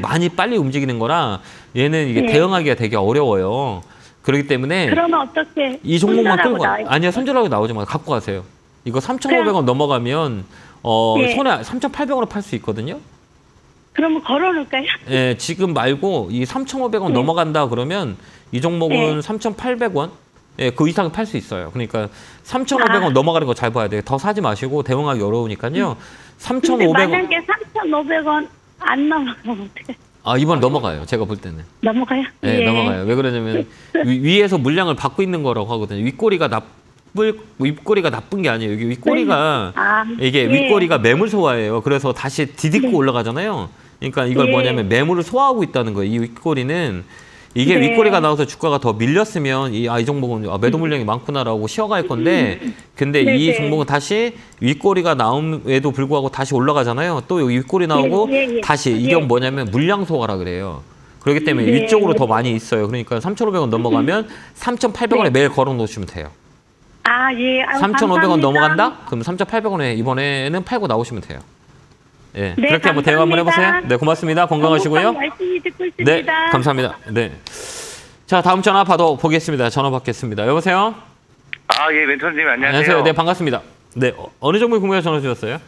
많이 빨리 움직이는 거라 얘는 이게 대응하기가 되게 어려워요. 그렇기 때문에 그러면 어떻게 이 종목만 끌고 아니요, 손절하고 나오지 마. 갖고 가세요. 이거 3,500원 넘어가면 예. 손에 3,800원에 팔 수 있거든요. 그러면 걸어놓을까요? 예, 지금 말고 이 3,500원 넘어간다 그러면 이 종목은 3,800원, 예, 그 이상 팔 수 있어요. 그러니까 3,500원 넘어가는 거 잘 봐야 돼요. 더 사지 마시고 대응하기 어려우니까요. 근데 3,500원. 만약에 3,500원 안 넘어가면 어떡해? 아, 이번 넘어가요. 제가 볼 때는. 넘어가요? 네, 넘어가요. 왜 그러냐면 위에서 물량을 받고 있는 거라고 하거든요. 윗꼬리가 나쁜 게 아니에요. 여기 윗꼬리가 이게 예. 윗꼬리가 매물 소화예요. 그래서 다시 디딛고 올라가잖아요. 그러니까 이걸 예. 뭐냐면 매물을 소화하고 있다는 거예요. 이 윗꼬리는 이게 네. 윗꼬리가 나와서 주가가 더 밀렸으면 이 종목은 매도 물량이 많구나라고 쉬어갈 건데 근데 네, 이 네. 종목은 다시 윗꼬리가 나옴에도 불구하고 다시 올라가잖아요. 또 여기 윗꼬리 나오고 예. 다시 이게 뭐냐면 물량 소화라 그래요. 그렇기 때문에 네. 위쪽으로 더 많이 있어요. 그러니까 3,500원 넘어가면 3,800원에 매일 걸어 놓으시면 돼요. 예. 3,500원 감사합니다. 넘어간다? 그럼 3,800원에 이번에는 팔고 나오시면 돼요. 예, 네, 그렇게 한번 대화 한번 해보세요. 감사합니다. 네, 고맙습니다. 건강하시고요. 열심히 듣고 있습니다. 네, 감사합니다. 네. 자, 다음 전화 받아보겠습니다. 전화 받겠습니다. 여보세요? 예, 멘토님 안녕하세요. 안녕하세요. 네, 반갑습니다. 네, 어느 종목이 궁금해서 전화 주셨어요?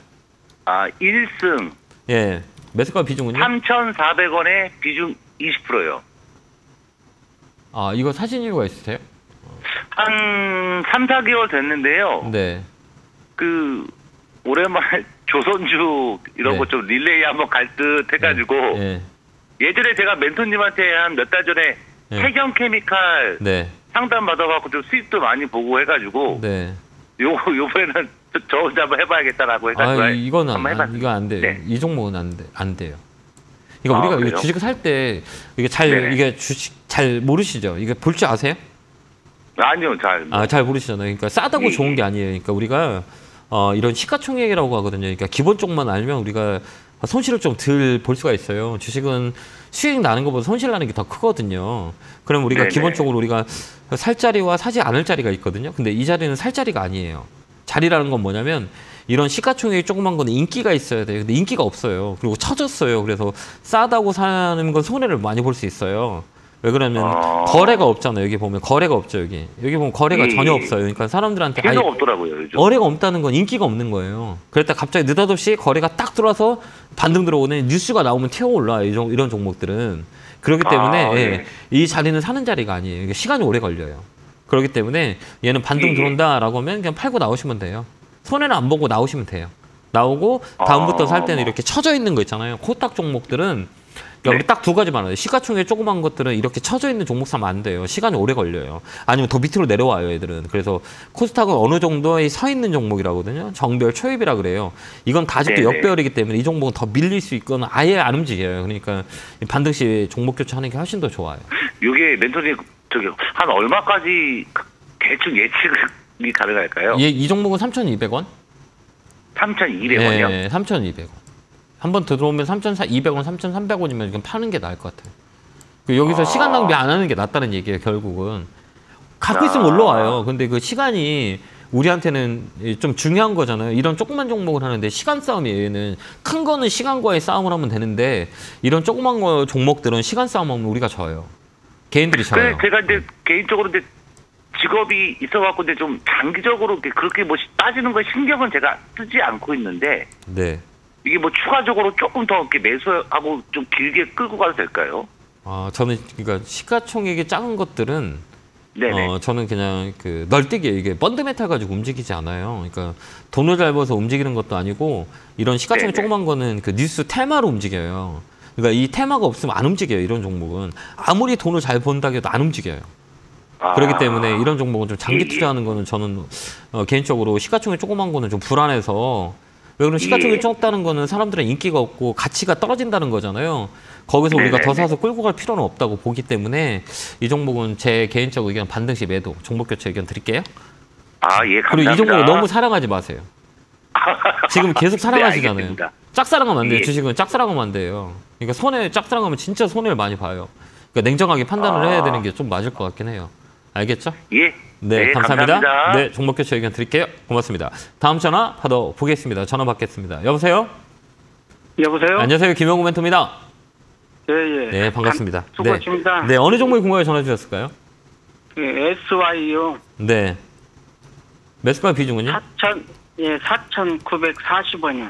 1승 예, 매수가 비중은요? 3,400원에 비중 20%요. 이거 사신 이유가 있으세요? 한 3, 4개월 됐는데요. 네. 오랜만에 조선주 이런 네. 거 좀 릴레이 한번 갈 듯 해가지고 예. 예전에 제가 멘토님한테 한 몇 달 전에 네. 태경 케미칼 네. 상담 받아갖고 좀 수익도 많이 보고 해가지고 네. 요번에는 저 혼자 한번 해봐야겠다라고 해가지고 이건 한번 해봤어요. 이거 안 돼요. 네. 이 종목은 안 돼요. 이거 우리가 그래요? 이거 주식 살 때 이게 네네. 이게 주식 잘 모르시죠? 이게 볼 줄 아세요? 아니요, 잘 모르시잖아요. 그러니까 싸다고 예. 좋은 게 아니에요. 그러니까 우리가 이런 시가총액이라고 하거든요. 그러니까 기본 쪽만 알면 우리가 손실을 좀 덜 볼 수가 있어요. 주식은 수익 나는 것보다 손실 나는 게 더 크거든요. 그럼 우리가 네네. 기본적으로 우리가 살 자리와 사지 않을 자리가 있거든요. 근데 이 자리는 살 자리가 아니에요. 자리라는 건 뭐냐면 이런 시가총액이 조그만 거는 인기가 있어야 돼요. 근데 인기가 없어요. 그리고 처졌어요. 그래서 싸다고 사는 건 손해를 많이 볼 수 있어요. 왜 그러면 거래가 없잖아요. 여기 보면 거래가 없죠. 여기 보면 거래가 전혀 없어요. 그러니까 사람들한테 계속 없더라고요, 요즘. 거래가 없다는 건 인기가 없는 거예요. 그랬다 갑자기 느닷없이 거래가 딱 들어와서 반등 들어오는 뉴스가 나오면 튀어 올라요. 이런 종목들은. 그렇기 때문에 네. 이 자리는 사는 자리가 아니에요. 이게 시간이 오래 걸려요. 그렇기 때문에 얘는 반등 들어온다라고 하면 그냥 팔고 나오시면 돼요. 손해는 안 보고 나오시면 돼요. 나오고 다음부터 살 때는 이렇게 쳐져 있는 거 있잖아요. 코스닥 종목들은 그러니까 딱 두 가지만 해요. 시가총액 조그만 것들은 이렇게 쳐져 있는 종목 사면 안 돼요. 시간이 오래 걸려요. 아니면 더 밑으로 내려와요, 애들은. 그래서 코스닥은 어느 정도의 서 있는 종목이라거든요. 정배열 초입이라 그래요. 이건 다 아직도 네네. 역배열이기 때문에 이 종목은 더 밀릴 수 있거나 아예 안 움직여요. 그러니까 반등 시 종목 교체하는 게 훨씬 더 좋아요. 이게 멘토님 한 얼마까지 대충 예측이 가능할까요? 이 종목은 3,200원? 3,200원이요? 네, 3,200원. 한번 들어오면 3,200원, 3,300원이면 이건 파는 게 나을 것 같아요. 여기서 시간 낭비 안 하는 게 낫다는 얘기예요, 결국은. 갖고 있으면 올라와요. 근데 그 시간이 우리한테는 좀 중요한 거잖아요. 이런 조그만 종목을 하는데 시간 싸움이에요. 얘는 큰 거는 시간과의 싸움을 하면 되는데 이런 조그만 거 종목들은 시간 싸움하면 우리가 져요. 개인들이 져요. 제가 이제 개인적으로 이제 직업이 있어갖고 이제 좀 장기적으로 그렇게 뭐 빠지는 거 신경은 제가 쓰지 않고 있는데 네. 이게 뭐 추가적으로 조금 더 이렇게 매수하고 좀 길게 끌고 가도 될까요? 저는 그러니까 시가총액이 작은 것들은 네네. 저는 그냥 널뛰기예요. 이게 펀드메탈 가지고 움직이지 않아요. 그러니까 돈을 잘 벌어서 움직이는 것도 아니고 이런 시가총액 네네. 조그만 거는 그 뉴스 테마로 움직여요. 그러니까 이 테마가 없으면 안 움직여요. 이런 종목은 아무리 돈을 잘 번다고 해도 안 움직여요. 그렇기 때문에 이런 종목은 좀 장기 투자하는 거는 저는 개인적으로 시가총액 조그만 거는 좀 불안해서 왜 그러면 시가총액이 적다는 거는 사람들의 인기가 없고 가치가 떨어진다는 거잖아요. 거기서 우리가 더 사서 끌고 갈 필요는 없다고 보기 때문에 이 종목은 제 개인적 의견 반등 시 매도 종목 교체 의견 드릴게요. 예, 감사합니다. 그리고 이 종목을 너무 사랑하지 마세요. 지금 계속 사랑하시잖아요. 알겠습니다. 짝사랑하면 안 돼요. 예. 주식은 짝사랑하면 안 돼요. 그러니까 짝사랑하면 진짜 손해를 많이 봐요. 그러니까 냉정하게 판단을 해야 되는 게 좀 맞을 것 같긴 해요. 알겠죠? 예. 네, 감사합니다. 감사합니다. 네, 종목 교체 의견 드릴게요. 고맙습니다. 다음 전화 받아보겠습니다. 전화 받겠습니다. 여보세요? 여보세요? 안녕하세요. 김영구 멘토입니다. 예. 네, 반갑습니다. 수고하십니다. 네, 어느 종목에 궁금해 전화 주셨을까요? SY요. 네. 매수가 비중은요? 예, 4,940원이요.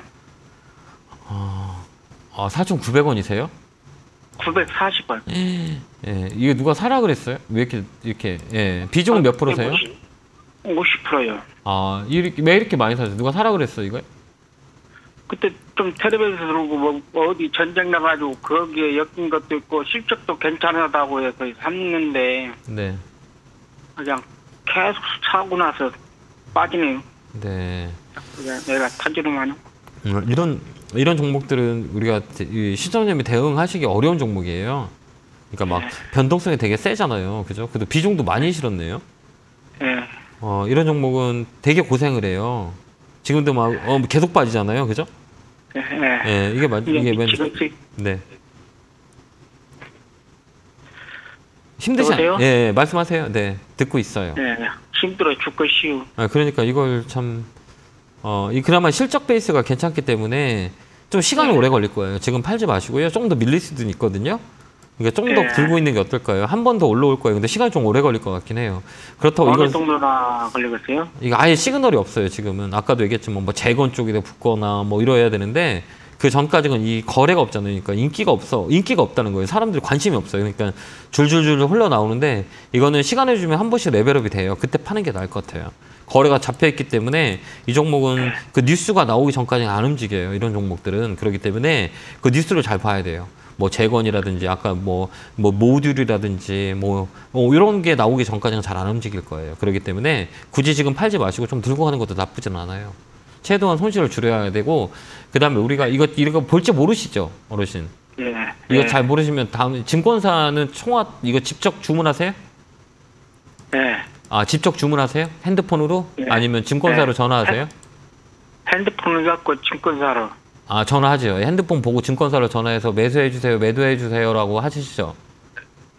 4,900원이세요? 940원. 예, 이게 누가 사라 그랬어요? 왜 이렇게, 예. 비중은 몇 프로세요? 50%요. 왜 이렇게 많이 사세요? 누가 사라 그랬어, 이거? 그때 좀 텔레비에서 들어오고 뭐 어디 전쟁 나가지고 거기에 엮인 것도 있고 실적도 괜찮다고 해서 샀는데 네. 그냥 계속 사고 나서 빠지네요. 네. 그냥 내가 타지로만. 이런 종목들은 우리가 시장님이 대응하시기 어려운 종목이에요. 그러니까 막 변동성이 되게 세잖아요. 그죠? 그래도 비중도 많이 실었네요. 예. 이런 종목은 되게 고생을 해요. 지금도 막 계속 빠지잖아요. 그죠? 예, 이게 네. 힘드세요? 예, 말씀하세요. 네, 듣고 있어요. 네, 힘들어 죽겠시오. 그러니까 이걸 참 그나마 실적 베이스가 괜찮기 때문에 좀 시간이 오래 걸릴 거예요. 지금 팔지 마시고요. 조금 더 밀릴 수도 있거든요. 그러니까 좀 더 들고 있는 게 어떨까요? 한 번 더 올라올 거예요. 근데 시간이 좀 오래 걸릴 것 같긴 해요. 그렇다고 어느 정도나 걸리겠어요? 이거 아예 시그널이 없어요. 지금은 아까도 얘기했지만 뭐 재건 쪽에 붙거나 뭐 이래야 되는데 그 전까지는 이 거래가 없잖아요. 그러니까 인기가 없다는 거예요. 사람들이 관심이 없어요. 그러니까 줄줄줄 흘러나오는데 이거는 시간을 주면 한 번씩 레벨업이 돼요. 그때 파는 게 나을 것 같아요. 거래가 잡혀 있기 때문에 이 종목은 그 뉴스가 나오기 전까지는 안 움직여요. 이런 종목들은. 그렇기 때문에 그 뉴스를 잘 봐야 돼요. 뭐 재건이라든지 아까 뭐 모듈이라든지 뭐 이런 게 나오기 전까지는 잘 안 움직일 거예요. 그렇기 때문에 굳이 지금 팔지 마시고 좀 들고 가는 것도 나쁘진 않아요. 최대한 손실을 줄여야 되고 그다음에 우리가 이거 볼지 모르시죠, 어르신? 예. 이거 잘 모르시면 다음 증권사는 총합 이거 직접 주문하세요? 네. 직접 주문하세요? 핸드폰으로? 아니면 증권사로 전화하세요? 핸드폰을 갖고 증권사로. 전화하죠. 핸드폰 보고 증권사로 전화해서 매수해주세요, 매도해주세요라고 하시죠.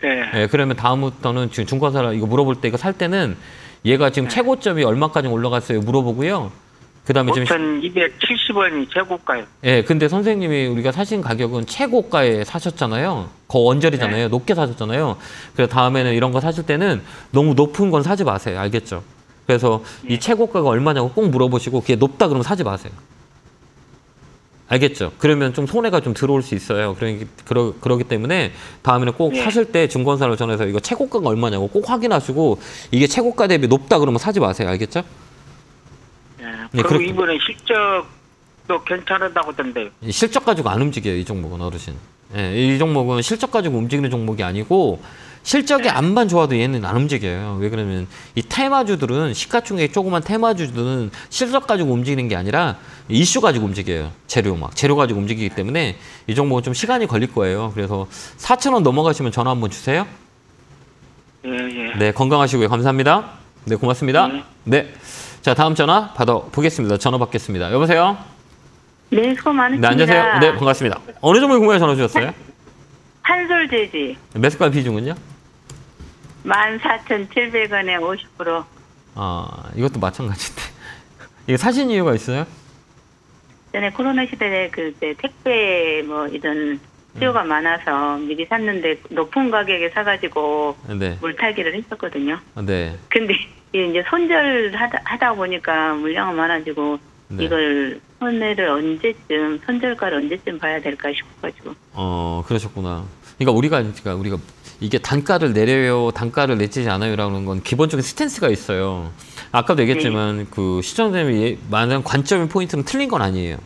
네. 그러면 다음부터는 지금 증권사로 이거 물어볼 때 이거 살 때는 얘가 지금 최고점이 얼마까지 올라갔어요 물어보고요. 그다음에 지금 5,270원이 최고가요. 근데 선생님이 우리가 사신 가격은 최고가에 사셨잖아요. 원절이잖아요. 높게 사셨잖아요. 그래서 다음에는 이런 거 사실 때는 너무 높은 건 사지 마세요. 알겠죠? 그래서 이 최고가가 얼마냐고 꼭 물어보시고 그게 높다 그러면 사지 마세요. 알겠죠? 그러면 좀 손해가 좀 들어올 수 있어요. 그러기 때문에 다음에는 꼭 사실 때 증권사로 전해서 이거 최고가가 얼마냐고 꼭 확인하시고 이게 최고가 대비 높다 그러면 사지 마세요. 알겠죠? 그리고 이번에 실적도 괜찮다고 하던데요. 실적 가지고 안 움직여요. 이 종목은 어르신. 이 종목은 실적 가지고 움직이는 종목이 아니고 실적이 안만 좋아도 얘는 안 움직여요. 왜 그러면 이 테마주들은 시가총액 조그만 테마주들은 실적 가지고 움직이는 게 아니라 이슈 가지고 움직여요. 재료 가지고 움직이기 때문에 이 종목은 좀 시간이 걸릴 거예요. 그래서 4,000원 넘어가시면 전화 한번 주세요. 네, 건강하시고요. 감사합니다. 네, 고맙습니다. 네. 자, 다음 전화 받아보겠습니다. 전화 받겠습니다. 여보세요? 네, 수고 많으십니다. 네, 안녕하세요. 네, 반갑습니다. 어느 종목에 궁금해 전화 주셨어요? 한솔돼지. 매수가 비중은요? 14,700원에 50%. 이것도 마찬가지인데. 이거 사신 이유가 있어요? 전에 코로나 시대에 그때 택배 뭐 이런 수요가 많아서 미리 샀는데 높은 가격에 사가지고 물타기를 했었거든요. 네. 근데 이제 손절하다 보니까 물량은 많아지고 이걸 손절가를 언제쯤 봐야 될까 싶어가지고. 그러셨구나. 그러니까 우리가 이게 단가를 내려요, 단가를 내지 않아요라는 건 기본적인 스탠스가 있어요. 아까도 얘기했지만 그 시청자님이 많은 관점의 포인트는 틀린 건 아니에요.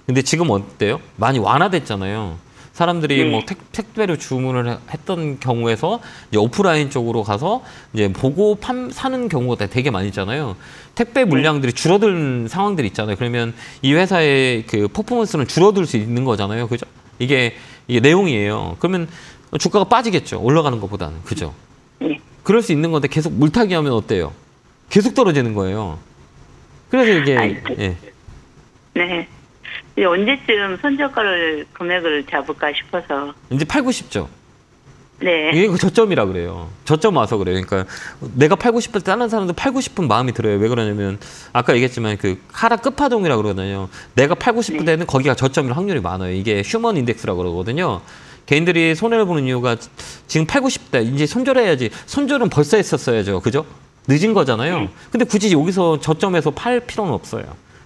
근데 지금 어때요? 많이 완화됐잖아요. 사람들이 뭐 택배로 주문을 했던 경우에서 이제 오프라인 쪽으로 가서 이제 보고 사는 경우가 되게 많이 있잖아요. 택배 물량들이 줄어든 상황들이 있잖아요. 그러면 이 회사의 그 퍼포먼스는 줄어들 수 있는 거잖아요. 그죠? 이게 내용이에요. 그러면 주가가 빠지겠죠. 올라가는 것보다는. 그죠? 그럴 수 있는 건데 계속 물타기 하면 어때요? 계속 떨어지는 거예요. 그래서 이게 네. 이제 언제쯤 손절가를 금액을 잡을까 싶어서. 이제 팔고 싶죠. 네. 이게 그 저점이라 그래요. 저점 와서 그래요. 그러니까 내가 팔고 싶을 때 다른 사람도 팔고 싶은 마음이 들어요. 왜 그러냐면 아까 얘기했지만 그 하락 끝파동이라고 그러거든요. 내가 팔고 싶을 때는 거기가 저점일 확률이 많아요. 이게 휴먼 인덱스라고 그러거든요. 개인들이 손해를 보는 이유가 지금 팔고 싶다. 이제 손절해야지. 손절은 벌써 했었어야죠. 그죠? 늦은 거잖아요. 근데 굳이 여기서 저점에서 팔 필요는 없어요.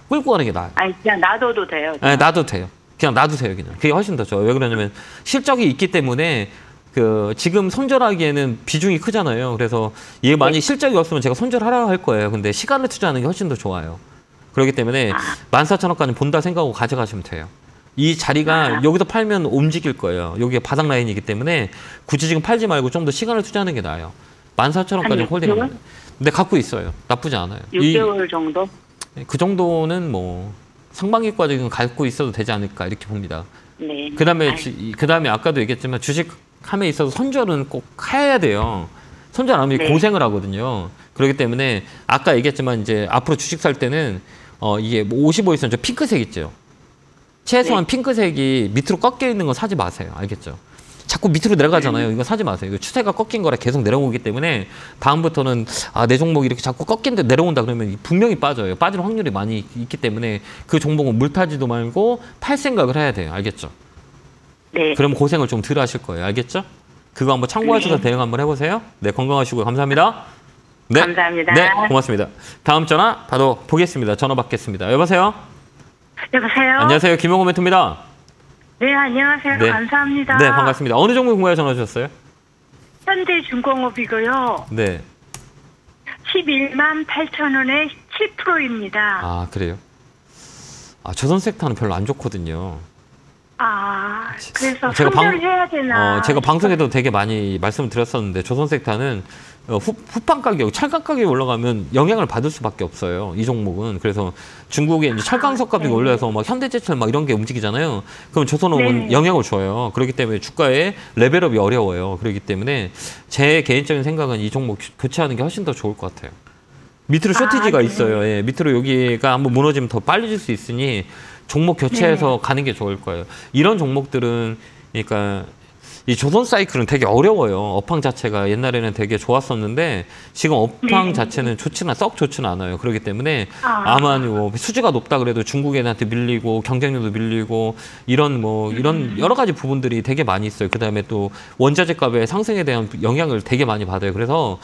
끌고 가는 게 나아요. 아니, 그냥 놔둬도 돼요. 네, 놔도 돼요. 그냥 놔두세요. 그냥. 그게 훨씬 더 좋아요. 왜 그러냐면 실적이 있기 때문에 지금 손절하기에는 비중이 크잖아요. 그래서 얘 만약 실적이 없으면 제가 손절하라고 할 거예요. 근데 시간을 투자하는 게 훨씬 더 좋아요. 그렇기 때문에 14,000원까지 본다 생각하고 가져가시면 돼요. 이 자리가 여기서 팔면 움직일 거예요. 여기가 바닥 라인이기 때문에 굳이 지금 팔지 말고 좀 더 시간을 투자하는 게 나아요. 14,000원까지 홀딩합니다. 근데 갖고 있어요. 나쁘지 않아요. 6개월 정도? 그 정도는 뭐 상반기까지는 갖고 있어도 되지 않을까 이렇게 봅니다. 네. 그다음에 아까도 얘기했지만 주식함에 있어서 손절은 꼭 해야 돼요. 손절 안 하면 네. 고생을 하거든요. 그렇기 때문에 아까 얘기했지만 이제 앞으로 주식 살 때는 이게 55일선 저 핑크색 있죠. 최소한 네. 핑크색이 밑으로 꺾여 있는 건 사지 마세요. 알겠죠? 자꾸 밑으로 내려가잖아요. 이거 사지 마세요. 이거 추세가 꺾인 거라 계속 내려오기 때문에 다음부터는 내 종목이 이렇게 자꾸 꺾인데 내려온다 그러면 분명히 빠져요. 빠질 확률이 많이 있기 때문에 그 종목은 물타지도 말고 팔 생각을 해야 돼요. 알겠죠? 네. 그러면 고생을 좀 덜 하실 거예요. 알겠죠? 그거 한번 참고하셔서 대응 한번 해보세요. 네, 건강하시고요. 감사합니다. 네. 감사합니다. 네, 고맙습니다. 다음 전화 받아 보겠습니다. 전화 받겠습니다. 여보세요? 여보세요? 안녕하세요. 김용호 멘토입니다. 네, 안녕하세요. 네. 감사합니다. 네, 반갑습니다. 어느 종목 궁금해 전화 주셨어요? 현대중공업이고요. 네. 11만 8천 원에 7%입니다. 아, 그래요? 조선 섹터는 별로 안 좋거든요. 그래서 제가 손절해야 되나? 제가 방송에도 되게 많이 말씀을 드렸었는데 조선 섹터는 후판 가격, 철강 가격이 올라가면 영향을 받을 수밖에 없어요. 이 종목은. 그래서 중국에 이제 철강석 값이 올라서 막 현대제철 막 이런 게 움직이잖아요. 그럼 조선업은 네. 영향을 줘요. 그렇기 때문에 주가의 레벨업이 어려워요. 그렇기 때문에 제 개인적인 생각은 이 종목 교체하는 게 훨씬 더 좋을 것 같아요. 밑으로 쇼티지가 네. 있어요. 예, 밑으로 여기가 한번 무너지면 더 빨리 질 수 있으니 종목 교체해서 가는 게 좋을 거예요. 이런 종목들은 그러니까 이 조선 사이클은 되게 어려워요. 업황 자체가 옛날에는 되게 좋았었는데 지금 업황 자체는 썩 좋지는 않아요. 그렇기 때문에 아마 뭐 수지가 높다 그래도 중국 애들한테 밀리고 경쟁력도 밀리고 이런 여러 가지 부분들이 되게 많이 있어요. 그다음에 또 원자재 값의 상승에 대한 영향을 되게 많이 받아요. 그래서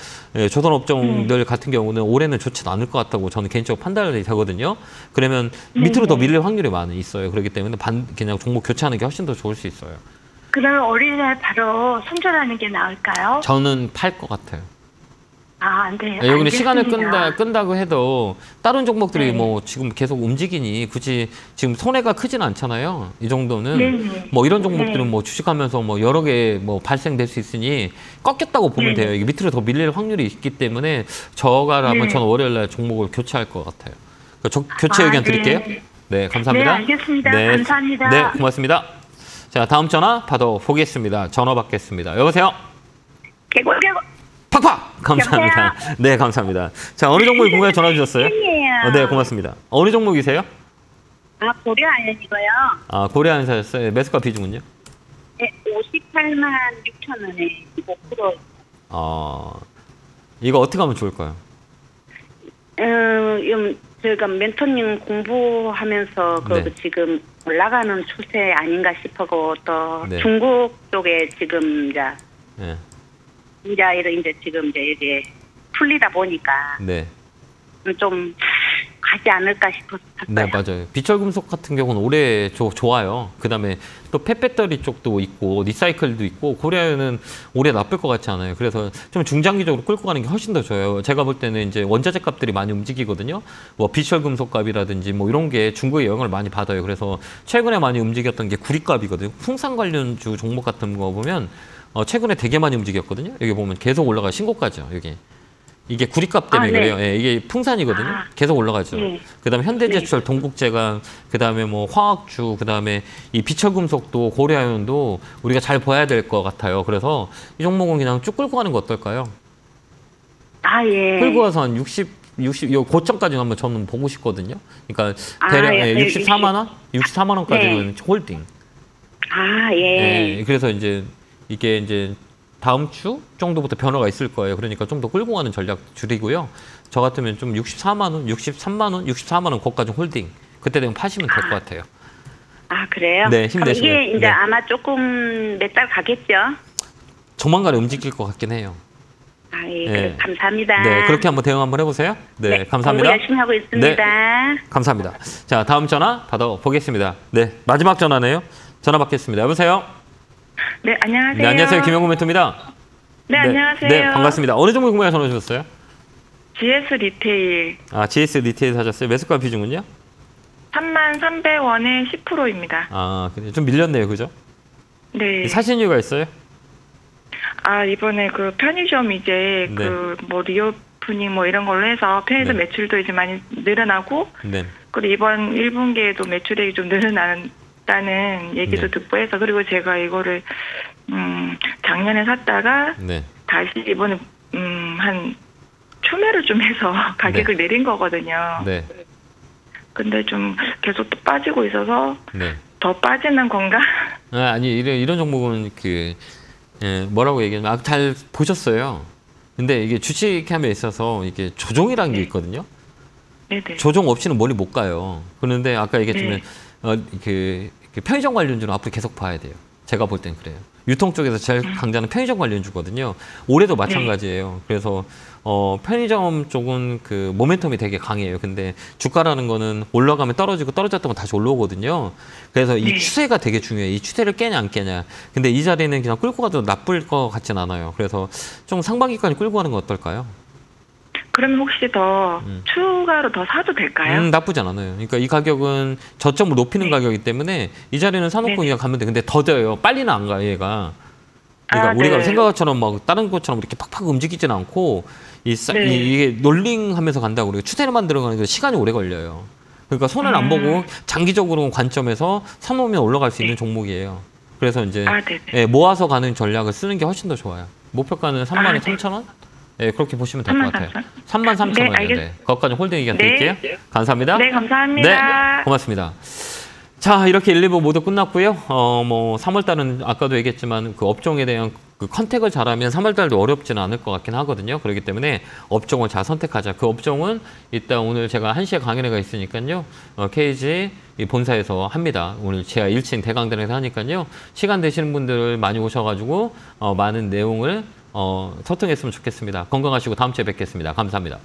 조선 업종들 같은 경우는 올해는 좋지는 않을 것 같다고 저는 개인적으로 판단이 되거든요. 그러면 밑으로 더 밀릴 확률이 많이 있어요. 그렇기 때문에 그냥 종목 교체하는 게 훨씬 더 좋을 수 있어요. 그러면 어린이날 바로 손절하는 게 나을까요? 저는 팔 것 같아요. 네. 여기는 시간을 알겠습니다. 끈다고 해도 다른 종목들이 네. 뭐 지금 계속 움직이니 굳이 지금 손해가 크지는 않잖아요. 이 정도는 네. 뭐 이런 종목들은 네. 뭐 주식하면서 뭐 여러 개 뭐 발생될 수 있으니 꺾였다고 보면 네. 돼요. 이게 밑으로 더 밀릴 확률이 있기 때문에 저가라면 네. 저는 월요일날 종목을 교체할 것 같아요. 교체 의견 네. 드릴게요. 네, 감사합니다. 네, 알겠습니다. 감사합니다. 네, 고맙습니다. 자, 다음 전화 받아보겠습니다. 전화 받겠습니다. 여보세요? 개고. 팍팍! 감사합니다. 네, 감사합니다. 자, 어느 종목이 궁금해 전화 주셨어요? 네, 고맙습니다. 어느 종목이세요? 고려 아연이고요. 고려안사였어요. 매수가 비중은요? 네, 58만 6천 원에 5%. 이거 어떻게 하면 좋을까요? 저희가 멘토님 공부하면서 네. 지금 올라가는 추세 아닌가 싶고 또 네. 중국 쪽에 지금 네. 이제 지금 이게 풀리다 보니까 네. 좀 가지 않을까 싶어서 네, 맞아요. 비철금속 같은 경우는 올해 좋아요. 그다음에 또 펫배터리 쪽도 있고 리사이클도 있고 고려아연은 올해 나쁠 것 같지 않아요. 그래서 좀 중장기적으로 끌고 가는 게 훨씬 더 좋아요. 제가 볼 때는 이제 원자재 값들이 많이 움직이거든요. 뭐 비철금속 값이라든지 뭐 이런 게 중국의 영향을 많이 받아요. 그래서 최근에 많이 움직였던 게 구리값이거든요. 풍산 관련주 종목 같은 거 보면 최근에 되게 많이 움직였거든요. 여기 보면 계속 올라가 신고가죠. 여기. 이게 구리값 때문에 네. 그래요. 예, 이게 풍산이거든요. 계속 올라가죠. 네. 그다음에 현대제철, 동국제강, 그다음에 뭐 화학주, 그다음에 이 비철금속도 고려아연도 우리가 잘 봐야 될 것 같아요. 그래서 이 종목은 그냥 쭉 끌고 가는 거 어떨까요? 예. 끌고 가서 한 60, 요 고점까지 한번 저는 보고 싶거든요. 그러니까 대략 64만 원, 64만 원까지는 홀딩. 예. 그래서 이게 이제 다음 주 정도부터 변화가 있을 거예요. 그러니까 좀 더 끌고 가는 전략 줄이고요. 저 같으면 좀 64만 원, 63만 원, 64만 원 거기까지 홀딩. 그때 되면 파시면 될 것 같아요. 그래요? 네, 힘내시고요. 이게 이제 네. 아마 조금 몇 달 가겠죠? 조만간에 움직일 것 같긴 해요. 아, 예, 네. 감사합니다. 네, 그렇게 한번 대응 한번 해보세요. 네, 감사합니다. 공부 열심히 하고 있습니다. 네, 감사합니다. 자, 다음 전화 받아보겠습니다. 네, 마지막 전화네요. 전화 받겠습니다. 여보세요? 네, 안녕하세요. 네, 안녕하세요. 김영구 멘토입니다. 네, 안녕하세요. 네, 반갑습니다. 어느 종목 궁금해 전화 주셨어요? GS 리테일 아, GS 리테일 사셨어요? 매수가 비중은요? 33,300원에 10%입니다. 아, 그래 좀 밀렸네요, 그죠? 네. 사신 이유가 있어요? 아, 이번에 그 편의점 이제 네. 그 뭐 리오프닝 뭐 이런 걸로 해서 편의점 네. 매출도 이제 많이 늘어나고 네. 그리고 이번 1분기에도 매출액이 좀 늘어난다는 얘기도 네. 듣고 해서 그리고 제가 이거를 작년에 샀다가 네. 다시 이번에 한 추매를 좀 해서 가격을 내린 거거든요. 네. 근데 좀 계속 또 빠지고 있어서 네. 더 빠지는 건가? 아, 아니 이런 종목은 뭐라고 얘기하면 잘 보셨어요. 근데 이게 주식함에 있어서 이게 조종이라는 게 있거든요. 네네. 조종 없이는 멀리 못 가요. 그런데 아까 얘기했지만 그 편의점 관련주는 앞으로 계속 봐야 돼요. 제가 볼 땐 그래요. 유통 쪽에서 제일 강자는 편의점 관련주거든요. 올해도 마찬가지예요. 그래서 편의점 쪽은 그 모멘텀이 되게 강해요. 근데 주가라는 거는 올라가면 떨어지고 떨어졌다면 다시 올라오거든요. 그래서 이 추세가 되게 중요해요. 이 추세를 깨냐 안 깨냐. 근데 이 자리는 그냥 끌고 가도 나쁠 것 같진 않아요. 그래서 좀 상반기까지 끌고 가는 거 어떨까요? 그러면 혹시 더 추가로 더 사도 될까요? 나쁘지 않아요. 그러니까 이 가격은 저점을 높이는 가격이기 때문에 이 자리는 사놓고 그냥 가면 돼. 근데 더뎌요. 빨리는 안 가요, 얘가. 그러니까 우리가 생각처럼 막 다른 것처럼 이렇게 팍팍 움직이지는 않고 이게 롤링하면서 간다고 그래요. 추세를 만들어가는 게 시간이 오래 걸려요. 그러니까 손을 안 보고 장기적으로 관점에서 사놓으면 올라갈 수 있는 종목이에요. 그래서 이제 모아서 가는 전략을 쓰는 게 훨씬 더 좋아요. 목표가는 33,000원? 네, 그렇게 보시면 될 것 같아요. 33,000원이요. 네, 거기까지 홀딩 의견 드릴게요. 감사합니다. 네, 감사합니다. 네, 고맙습니다. 자, 이렇게 1, 2부 모두 끝났고요. 뭐 3월달은 아까도 얘기했지만 그 업종에 대한 그 컨택을 잘하면 3월달도 어렵지는 않을 것 같긴 하거든요. 그렇기 때문에 업종을 잘 선택하자. 그 업종은 일단 오늘 제가 1시에 강연회가 있으니까요. KG 본사에서 합니다. 오늘 제가 1층 대강당에서 하니까요. 시간 되시는 분들 많이 오셔가지고 많은 내용을 소통했으면 좋겠습니다. 건강하시고 다음 주에 뵙겠습니다. 감사합니다.